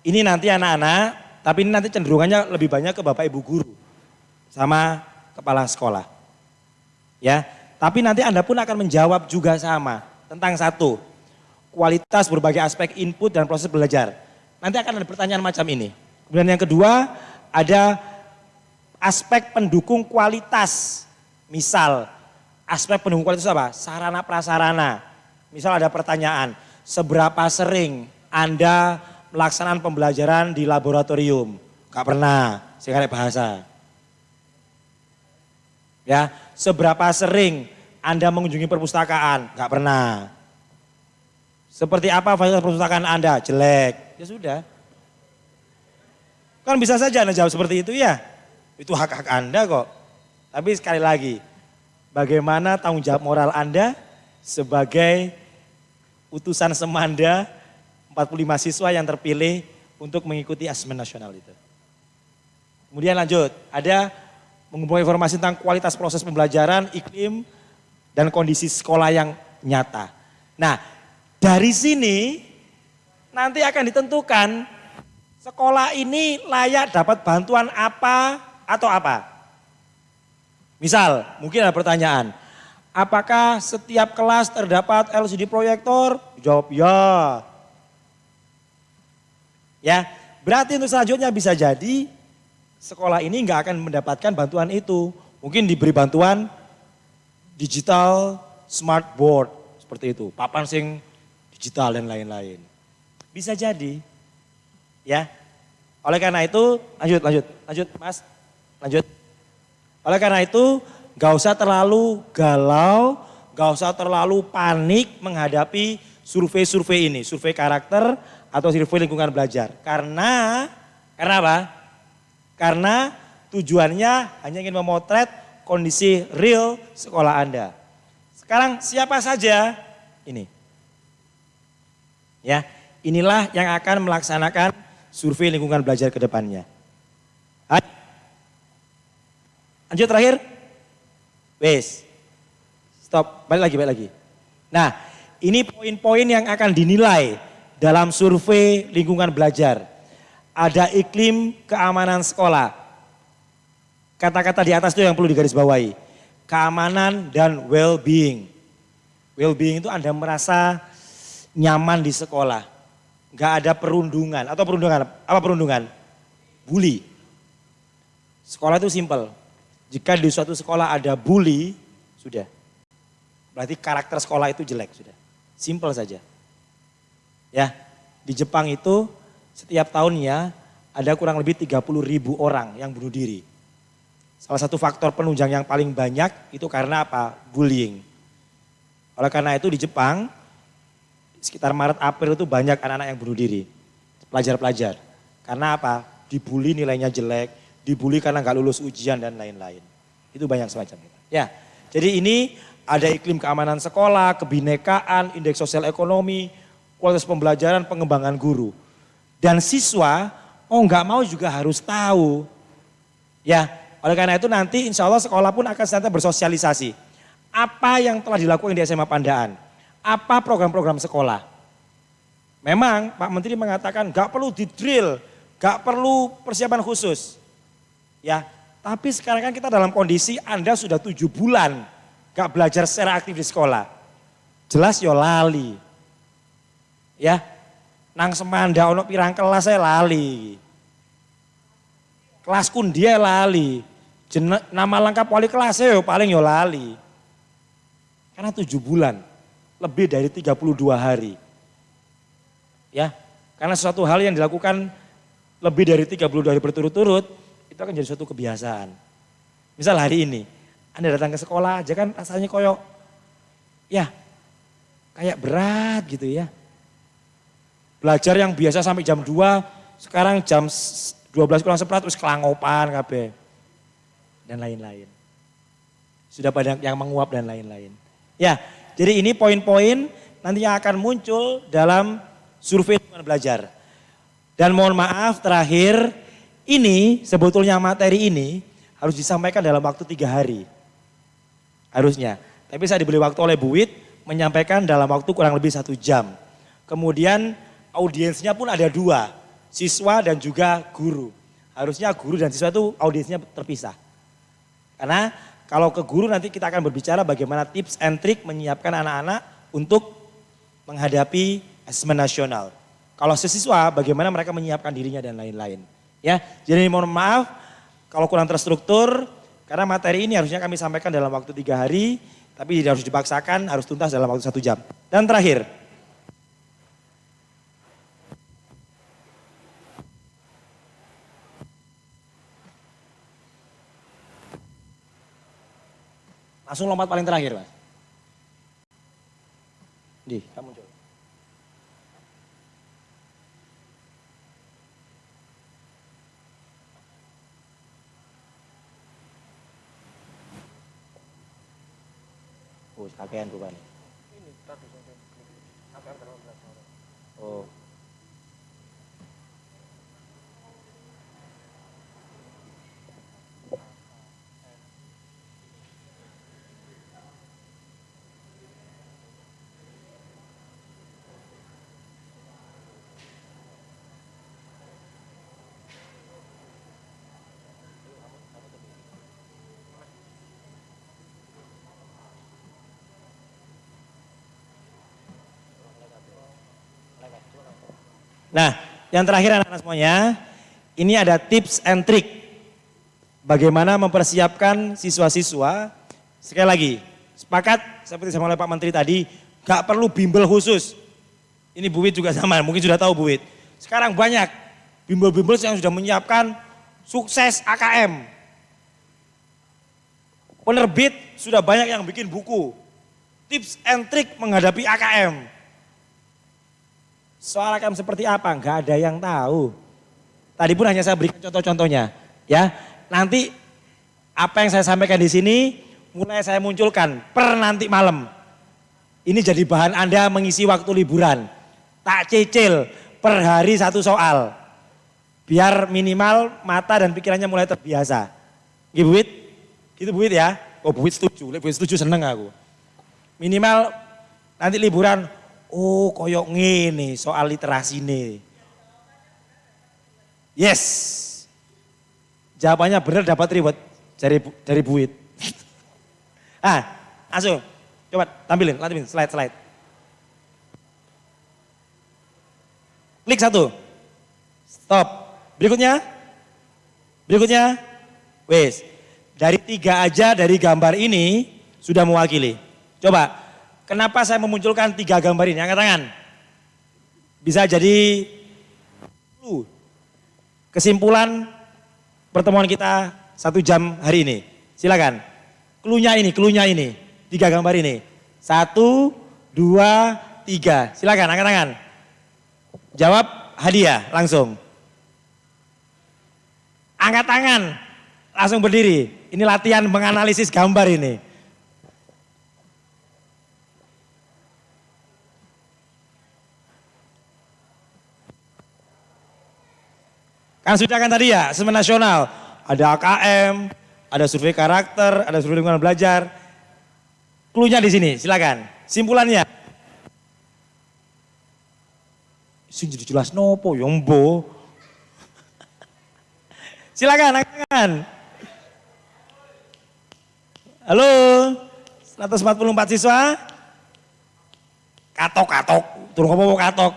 ini nanti anak-anak, tapi ini nanti cenderungannya lebih banyak ke Bapak Ibu guru sama kepala sekolah. Ya, tapi nanti Anda pun akan menjawab juga sama tentang satu, kualitas berbagai aspek input dan proses belajar. Nanti akan ada pertanyaan macam ini. Kemudian yang kedua, ada aspek pendukung kualitas. Misal, aspek pendukung kualitas itu apa? Sarana prasarana. Misal ada pertanyaan, seberapa sering Anda melaksanakan pembelajaran di laboratorium? Gak pernah, saya nggak bahasa. Ya, seberapa sering Anda mengunjungi perpustakaan? Gak pernah. Seperti apa fasilitas perpustakaan Anda? Jelek. Ya sudah. Kan bisa saja Anda jawab seperti itu ya. Itu hak-hak Anda kok. Tapi sekali lagi, bagaimana tanggung jawab moral Anda sebagai utusan Semanda 45 siswa yang terpilih untuk mengikuti asesmen nasional itu. Kemudian lanjut, ada mengumpulkan informasi tentang kualitas proses pembelajaran, iklim, dan kondisi sekolah yang nyata. Nah, dari sini nanti akan ditentukan sekolah ini layak dapat bantuan apa atau apa. Misal, mungkin ada pertanyaan, apakah setiap kelas terdapat LCD proyektor? Jawab ya. Ya, berarti untuk selanjutnya bisa jadi sekolah ini nggak akan mendapatkan bantuan itu. Mungkin diberi bantuan digital smart board seperti itu, papan sing digital dan lain-lain. Bisa jadi, ya. Oleh karena itu, lanjut, Mas, lanjut. Oleh karena itu, nggak usah terlalu galau, nggak usah terlalu panik menghadapi survei-survei ini, survei karakter atau survei lingkungan belajar. Karena apa? Karena tujuannya hanya ingin memotret kondisi real sekolah Anda. Sekarang siapa saja ini? Ya, inilah yang akan melaksanakan survei lingkungan belajar ke depannya. Lanjut terakhir. Wes. Stop, balik lagi. Nah, ini poin-poin yang akan dinilai dalam survei lingkungan belajar. Ada iklim keamanan sekolah. Kata-kata di atas itu yang perlu digarisbawahi. Keamanan dan well-being. Well-being itu Anda merasa nyaman di sekolah. Gak ada perundungan. Atau perundungan, apa perundungan? Bully. Sekolah itu simpel. Jika di suatu sekolah ada bully, sudah. Berarti karakter sekolah itu jelek, sudah. Simpel saja. Ya, di Jepang itu setiap tahunnya ada kurang lebih 30.000 orang yang bunuh diri. Salah satu faktor penunjang yang paling banyak itu karena apa? Bullying. Oleh karena itu di Jepang, sekitar Maret April itu banyak anak-anak yang bunuh diri. Pelajar-pelajar. Karena apa? Dibully nilainya jelek, dibully karena nggak lulus ujian dan lain-lain. Itu banyak semacam itu. Ya, jadi ini ada iklim keamanan sekolah, kebinekaan, indeks sosial ekonomi, kualitas pembelajaran, pengembangan guru. Dan siswa, nggak mau juga harus tahu. Ya, oleh karena itu nanti insya Allah sekolah pun akan senantiasa bersosialisasi. Apa yang telah dilakukan di SMA Pandaan? Apa program-program sekolah? Memang Pak Menteri mengatakan nggak perlu didrill, nggak perlu persiapan khusus. Ya, tapi sekarang kan kita dalam kondisi Anda sudah 7 bulan nggak belajar secara aktif di sekolah. Jelas yo lali. Ya, nang Semanda ono pirang kelas saya lali. Kelas kundia lali. Nama lengkap wali kelas saya paling yo lali. Karena 7 bulan, lebih dari 32 hari. Ya, karena sesuatu hal yang dilakukan lebih dari 32 hari berturut-turut, itu akan jadi suatu kebiasaan. Misal hari ini, Anda datang ke sekolah aja kan rasanya koyok, ya kayak berat gitu ya. Belajar yang biasa sampai jam 2, sekarang jam 12 kurang seperempat terus kelangopan kabeh. Dan lain-lain. Sudah banyak yang menguap dan lain-lain. Ya, jadi ini poin-poin nantinya akan muncul dalam survei lingkungan belajar. Dan mohon maaf terakhir, ini sebetulnya materi ini harus disampaikan dalam waktu 3 hari. Harusnya. Tapi saya diberi waktu oleh Bu Wit menyampaikan dalam waktu kurang lebih 1 jam. Kemudian audiensnya pun ada 2, siswa dan juga guru. Harusnya guru dan siswa itu audiensnya terpisah. Karena kalau ke guru nanti kita akan berbicara bagaimana tips and trick menyiapkan anak-anak untuk menghadapi asesmen nasional. Kalau siswa bagaimana mereka menyiapkan dirinya dan lain-lain. Ya, jadi mohon maaf kalau kurang terstruktur karena materi ini harusnya kami sampaikan dalam waktu 3 hari, tapi harus dipaksakan, harus tuntas dalam waktu 1 jam. Dan terakhir, langsung lompat paling terakhir, Mas. Di, kamu coba. Oh, kakean bukan. Oh. Nah, yang terakhir anak-anak semuanya, ini ada tips and trick bagaimana mempersiapkan siswa-siswa. Sekali lagi, sepakat seperti sama oleh Pak Menteri tadi, gak perlu bimbel khusus. Ini Bu Wit juga sama, mungkin sudah tahu Bu Wit. Sekarang banyak bimbel-bimbel yang sudah menyiapkan sukses AKM. Penerbit sudah banyak yang bikin buku, tips and trick menghadapi AKM. Soal AKM seperti apa? Enggak ada yang tahu. Tadi pun hanya saya berikan contoh-contohnya. Ya, nanti apa yang saya sampaikan di sini mulai saya munculkan per nanti malam. Ini jadi bahan Anda mengisi waktu liburan. Tak cicil per hari 1 soal. Biar minimal mata dan pikirannya mulai terbiasa. Gitu Bu Wit? Gitu Bu Wit ya? Oh Bu Wit setuju, Bu Wit setuju seneng aku. Minimal nanti liburan. Oh, koyok ngene soal literasi nih. Yes. Jawabannya benar dapat reward dari Bu Wit. Langsung. Coba tampilin slide. Klik 1. Stop. Berikutnya. Wes. Dari 3 aja dari gambar ini sudah mewakili. Coba. Kenapa saya memunculkan 3 gambar ini? Angkat tangan. Bisa jadi kesimpulan pertemuan kita 1 jam hari ini. Silakan. Cluenya ini. 3 gambar ini. 1, 2, 3. Silakan angkat tangan. Jawab hadiah langsung. Angkat tangan. Langsung berdiri. Ini latihan menganalisis gambar ini. Kan sudah kan tadi ya, asesmen nasional. Ada AKM, ada survei karakter, ada survei lingkungan belajar. Cluenya di sini, silakan. Simpulannya. Sing jadi jelas nopo yombo. Silakan, angkat tangan. Halo, 144 siswa. Katok. Turun apa katok.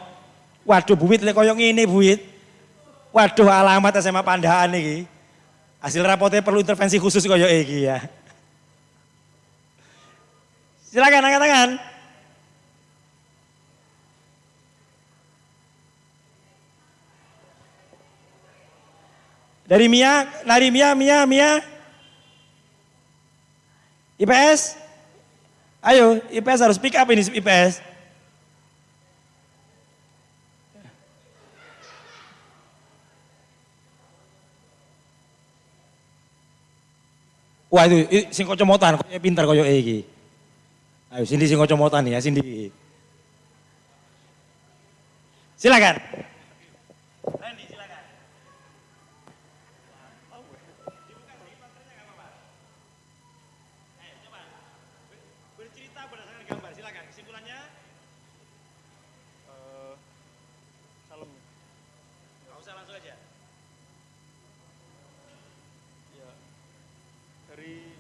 Waduh Bu Wit lek koyo ngene Bu Wit. Waduh alamat SMA Pandaan iki. Hasil rapotnya perlu intervensi khusus koyo iki ya. Silakan angkat tangan. Dari Mia. IPS. Ayo, IPS harus pick up ini IPS. Wah itu sing kocomotan, koyo pinter koyo iki. Ayo Cindy sing kocomotan ya, Cindy. Silakan. Randy silakan. Ayo coba. Bercerita berdasarkan gambar, silakan. Kesimpulannya? Salam. Enggak usah langsung aja. Ya. Dari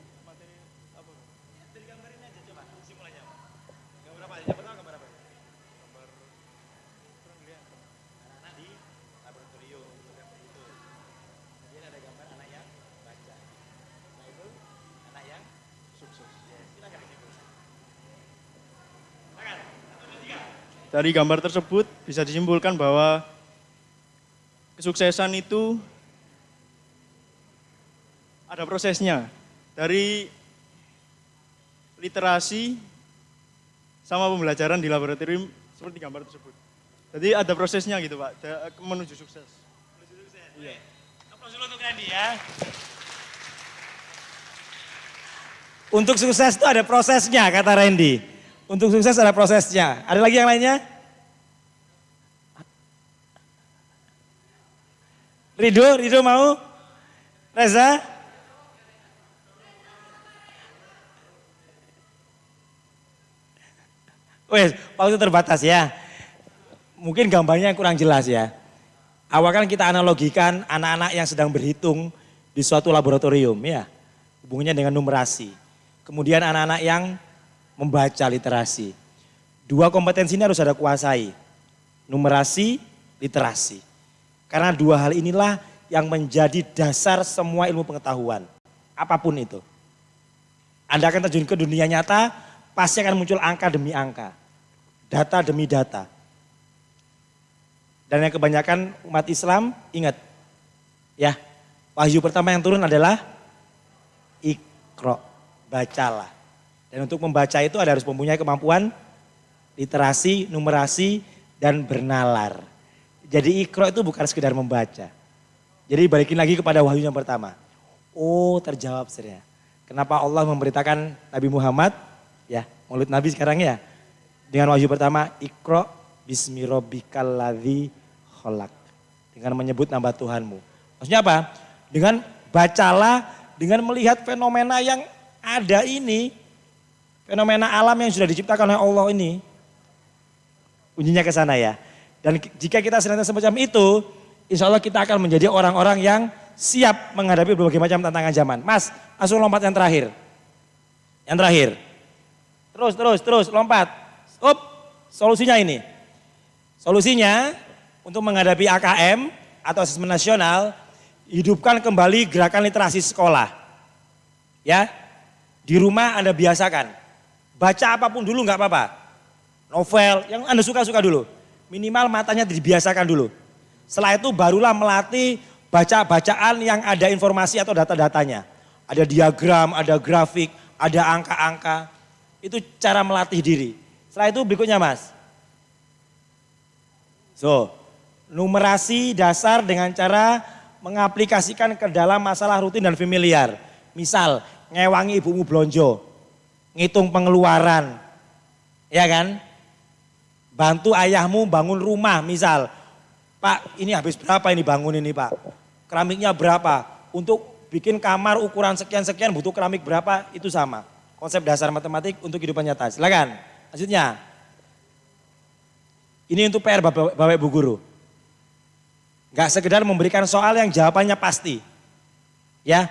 Dari gambar tersebut bisa disimpulkan bahwa kesuksesan itu ada prosesnya. Dari literasi sama pembelajaran di laboratorium seperti gambar tersebut. Jadi ada prosesnya gitu Pak, menuju sukses. Iya. Aplaus dulu untuk Randy ya. Untuk sukses itu ada prosesnya kata Randy. Untuk sukses ada prosesnya. Ada lagi yang lainnya? Rido mau? Reza? Wes, waktu terbatas ya. Mungkin gambarnya kurang jelas ya. Awal kan kita analogikan anak-anak yang sedang berhitung di suatu laboratorium ya. Hubungannya dengan numerasi. Kemudian anak-anak yang membaca literasi. Dua kompetensi ini harus ada kuasai. Numerasi, literasi. Karena dua hal inilah yang menjadi dasar semua ilmu pengetahuan. Apapun itu. Anda akan terjun ke dunia nyata, pasti akan muncul angka demi angka. Data demi data. Dan yang kebanyakan umat Islam, ingat. Ya, wahyu pertama yang turun adalah Iqra, bacalah. Dan untuk membaca itu harus mempunyai kemampuan literasi, numerasi, dan bernalar. Jadi Iqra itu bukan sekedar membaca. Jadi balikin lagi kepada wahyu yang pertama. Oh terjawab sebenarnya. Kenapa Allah memberitakan Nabi Muhammad, ya Maulid Nabi sekarang ya. Dengan wahyu pertama, Iqra bismi rabbikal ladzi khalaq. Dengan menyebut nama Tuhanmu. Maksudnya apa? Dengan bacalah, dengan melihat fenomena yang ada ini. Fenomena alam yang sudah diciptakan oleh Allah ini. Kuncinya ke sana ya. Dan jika kita senantiasa semacam itu, insya Allah kita akan menjadi orang-orang yang siap menghadapi berbagai macam tantangan zaman. Mas, langsung lompat yang terakhir. Yang terakhir. Terus, lompat. Up, solusinya ini. Solusinya untuk menghadapi AKM atau asesmen nasional, hidupkan kembali gerakan literasi sekolah. Ya, di rumah Anda biasakan. Baca apapun dulu nggak apa-apa. Novel, yang Anda suka-suka dulu. Minimal matanya dibiasakan dulu. Setelah itu barulah melatih baca-bacaan yang ada informasi atau data-datanya. Ada diagram, ada grafik, ada angka-angka. Itu cara melatih diri. Setelah itu berikutnya Mas. Numerasi dasar dengan cara mengaplikasikan ke dalam masalah rutin dan familiar. Misal, ngewangi ibumu blonjo. Ngitung pengeluaran, ya kan? Bantu ayahmu bangun rumah, misal, Pak ini habis berapa ini bangun ini Pak? Keramiknya berapa? Untuk bikin kamar ukuran sekian-sekian butuh keramik berapa? Itu sama. Konsep dasar matematik untuk kehidupan nyata. Silakan. Lanjutnya. Ini untuk PR Bapak Ibu Guru. Gak sekedar memberikan soal yang jawabannya pasti. Ya,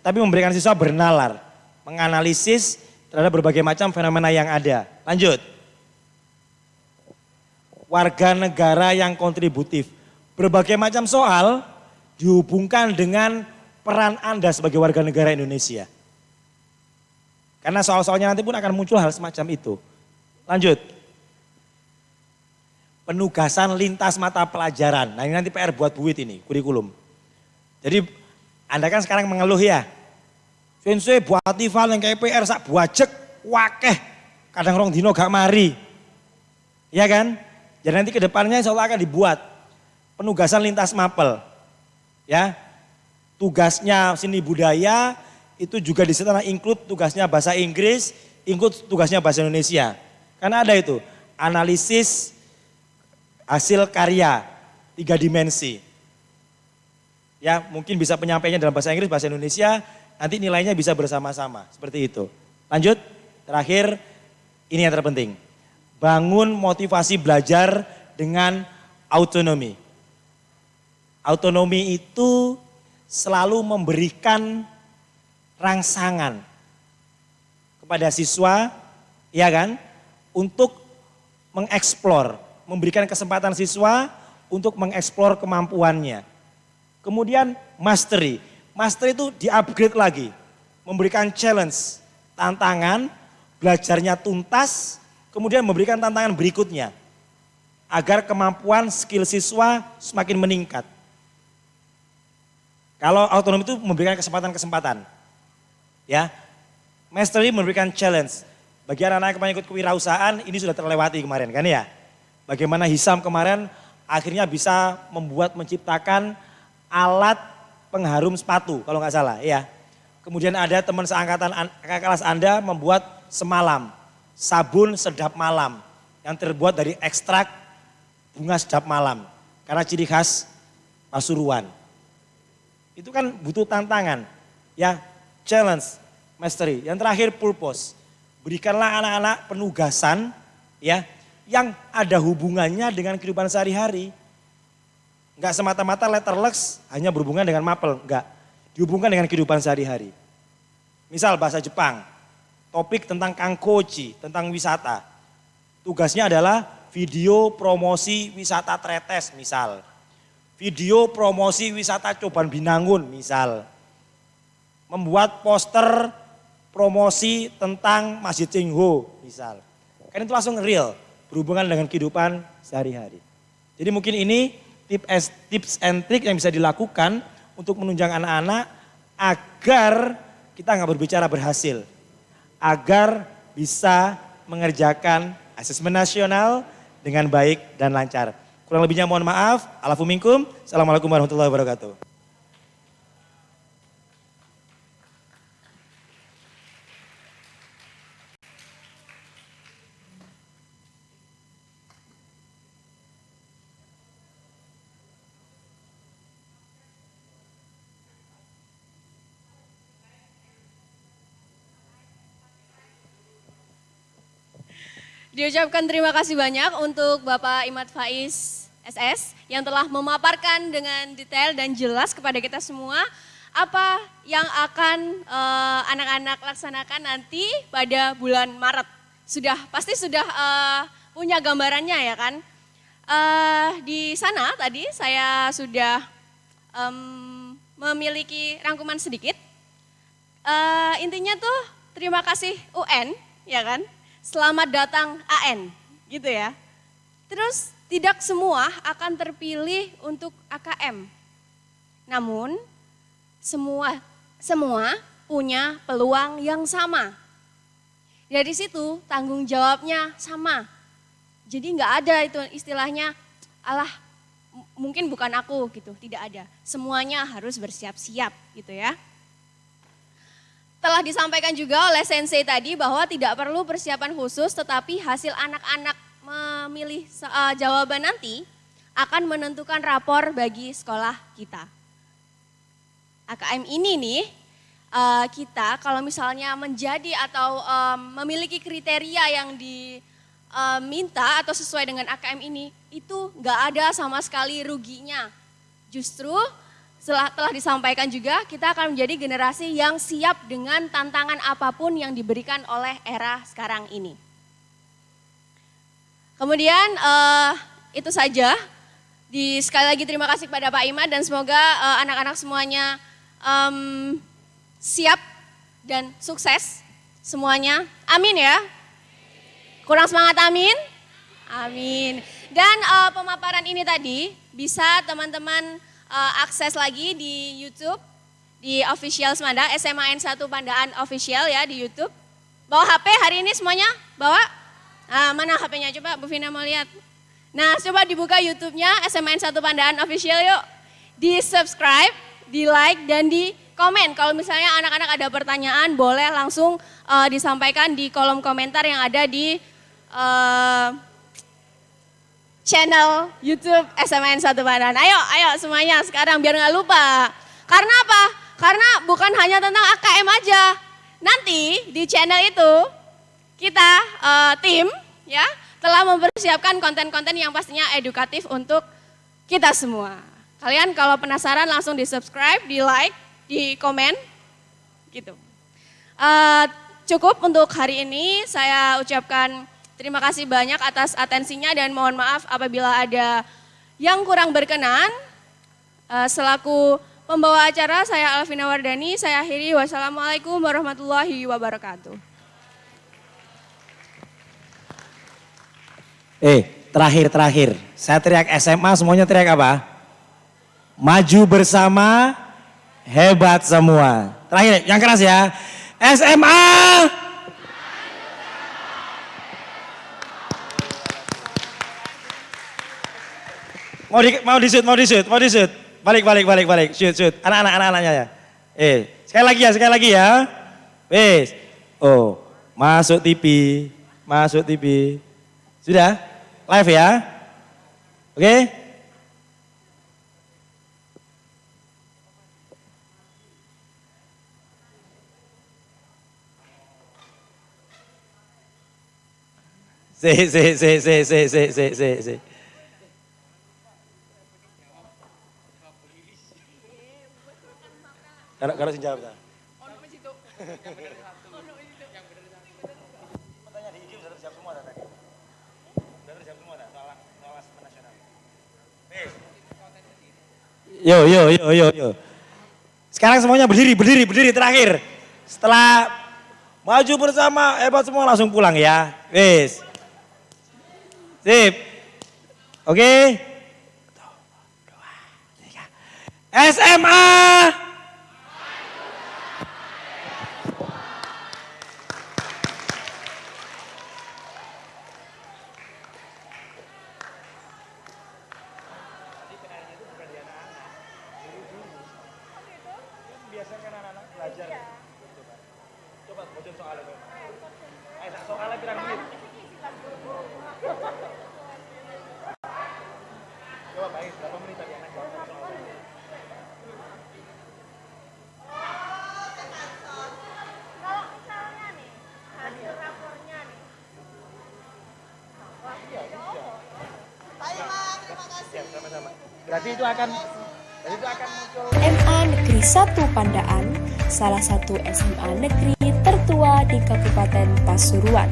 tapi memberikan siswa bernalar, menganalisis terhadap berbagai macam fenomena yang ada. Lanjut. Warga negara yang kontributif. Berbagai macam soal dihubungkan dengan peran Anda sebagai warga negara Indonesia. Karena soal-soalnya nanti pun akan muncul hal semacam itu. Lanjut. Penugasan lintas mata pelajaran. Nah ini nanti PR buat buit ini, kurikulum. Jadi Anda kan sekarang mengeluh ya. Sensei buat tifal yang kayak PR sak buajek, wakeh, kadang rong dino gak mari. Ya kan? Jadi nanti ke depannya insya Allah akan dibuat penugasan lintas mapel. Ya, tugasnya seni budaya itu juga di sana include tugasnya bahasa Inggris, include tugasnya bahasa Indonesia. Karena ada itu, analisis hasil karya 3 dimensi. Ya, mungkin bisa penyampaiannya dalam bahasa Inggris, bahasa Indonesia, nanti nilainya bisa bersama-sama, seperti itu. Lanjut, terakhir, ini yang terpenting. Bangun motivasi belajar dengan autonomi. Autonomi itu selalu memberikan rangsangan kepada siswa, ya kan, untuk mengeksplor, memberikan kesempatan siswa untuk mengeksplor kemampuannya. Kemudian mastery. Mastery itu di-upgrade lagi, memberikan challenge, tantangan, belajarnya tuntas, kemudian memberikan tantangan berikutnya. agar kemampuan skill siswa semakin meningkat. Kalau autonomi itu memberikan kesempatan-kesempatan. Ya. Mastery memberikan challenge. Bagi anak-anak yang mengikut kewirausahaan ini sudah terlewati kemarin kan ya. Bagaimana Hisam kemarin akhirnya bisa menciptakan alat pengharum sepatu kalau nggak salah ya. Kemudian ada teman seangkatan kakak kelas Anda membuat semalam sabun sedap malam yang terbuat dari ekstrak bunga sedap malam karena ciri khas Pasuruan. Itu kan butuh tantangan ya, challenge, mastery. Yang terakhir purpose. Berikanlah anak-anak penugasan ya yang ada hubungannya dengan kehidupan sehari-hari. Enggak semata-mata letterless hanya berhubungan dengan mapel, enggak. Dihubungkan dengan kehidupan sehari-hari. Misal bahasa Jepang, topik tentang kankoji, tentang wisata. Tugasnya adalah video promosi wisata Tretes misal. Video promosi wisata Coban Binangun misal. Membuat poster promosi tentang Masjid Cengho misal. Kan itu langsung real, berhubungan dengan kehidupan sehari-hari. Jadi mungkin ini tips and trick yang bisa dilakukan untuk menunjang anak-anak agar kita nggak berbicara berhasil. Agar bisa mengerjakan asesmen nasional dengan baik dan lancar. Kurang lebihnya mohon maaf. Alafu minkum. Assalamualaikum warahmatullahi wabarakatuh. Diucapkan terima kasih banyak untuk Bapak Imad Faiz SS yang telah memaparkan dengan detail dan jelas kepada kita semua apa yang akan anak-anak laksanakan nanti pada bulan Maret. Pasti sudah punya gambarannya ya kan. Di sana tadi saya sudah memiliki rangkuman sedikit. Intinya tuh terima kasih UN ya kan. Selamat datang AN, gitu ya. Terus tidak semua akan terpilih untuk AKM. Namun semua punya peluang yang sama. Dari situ tanggung jawabnya sama. Jadi nggak ada itu istilahnya, alah mungkin bukan aku gitu, tidak ada. Semuanya harus bersiap-siap gitu ya. Telah disampaikan juga oleh Sensei tadi bahwa tidak perlu persiapan khusus tetapi hasil anak-anak memilih jawaban nanti akan menentukan rapor bagi sekolah kita. AKM ini nih kita kalau misalnya menjadi atau memiliki kriteria yang diminta atau sesuai dengan AKM ini itu nggak ada sama sekali ruginya. Justru telah disampaikan juga, kita akan menjadi generasi yang siap dengan tantangan apapun yang diberikan oleh era sekarang ini. Kemudian itu saja. Sekali lagi terima kasih kepada Pak Imad dan semoga anak-anak semuanya siap dan sukses semuanya. Amin ya. Kurang semangat amin? Amin. Dan pemaparan ini tadi bisa teman-teman akses lagi di YouTube, di official Semanda, SMA N1 Pandaan official ya di YouTube. Bawa HP hari ini semuanya? Bawa? Nah, mana HP-nya? Coba Bu Vina mau lihat. Nah, coba dibuka YouTube-nya SMA N1 Pandaan official yuk. Di subscribe, di like, dan di komen. Kalau misalnya anak-anak ada pertanyaan boleh langsung disampaikan di kolom komentar yang ada di channel YouTube SMN 1 Pandaan. Ayo semuanya sekarang biar nggak lupa. Karena apa? Karena bukan hanya tentang AKM aja. Nanti di channel itu kita tim ya telah mempersiapkan konten-konten yang pastinya edukatif untuk kita semua. Kalian kalau penasaran langsung di subscribe, di like, di komen gitu. Cukup untuk hari ini saya ucapkan terima kasih banyak atas atensinya dan mohon maaf apabila ada yang kurang berkenan. Selaku pembawa acara saya Alvina Wardani, saya akhiri. Wassalamualaikum warahmatullahi wabarakatuh. terakhir. Saya teriak SMA, semuanya teriak apa? Maju bersama, hebat semua. Terakhir, yang keras ya. SMA. Mau di shoot. Balik. Shoot. Anak-anaknya ya. Sekali lagi ya. Wes. Oh, masuk TV. Sudah? Live ya? Oke? Si. Karo sing jawab ta. Yo. Sekarang semuanya berdiri terakhir. Setelah maju bersama, hebat semua langsung pulang ya. Wes. Sip. Oke. 1, 2, 3. SMA. Biasakan anak-anak belajar. Coba bocor soalnya. Soalnya pirang menit. Coba baik, berapa menit tadi anak soalnya? Kalau misalnya nih, hasil rapornya nih. Baiklah, terima kasih. Ya, sama-sama. Berarti itu akan muncul SMA Negeri 1 Pandaan, salah satu SMA negeri tertua di Kabupaten Pasuruan,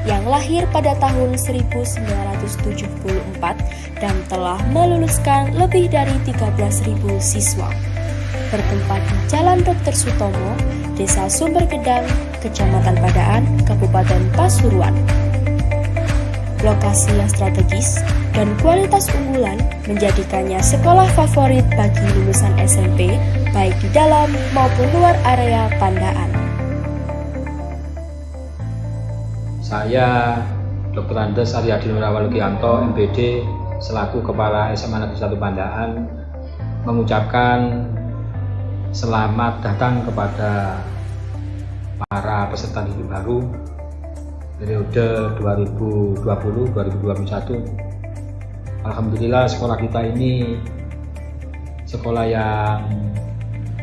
yang lahir pada tahun 1974 dan telah meluluskan lebih dari 13.000 siswa. Bertempat di Jalan Dr. Sutomo, Desa Sumbergedang, Kecamatan Pandaan, Kabupaten Pasuruan. Lokasi yang strategis dan kualitas unggulan menjadikannya sekolah favorit bagi lulusan SMP, baik di dalam maupun luar area Pandaan. Saya Dr. Andes Aryadi Nurawalugianto, MPD, selaku Kepala SMA Negeri 1 Pandaan, mengucapkan selamat datang kepada para peserta didik baru periode 2020-2021. Alhamdulillah sekolah kita ini sekolah yang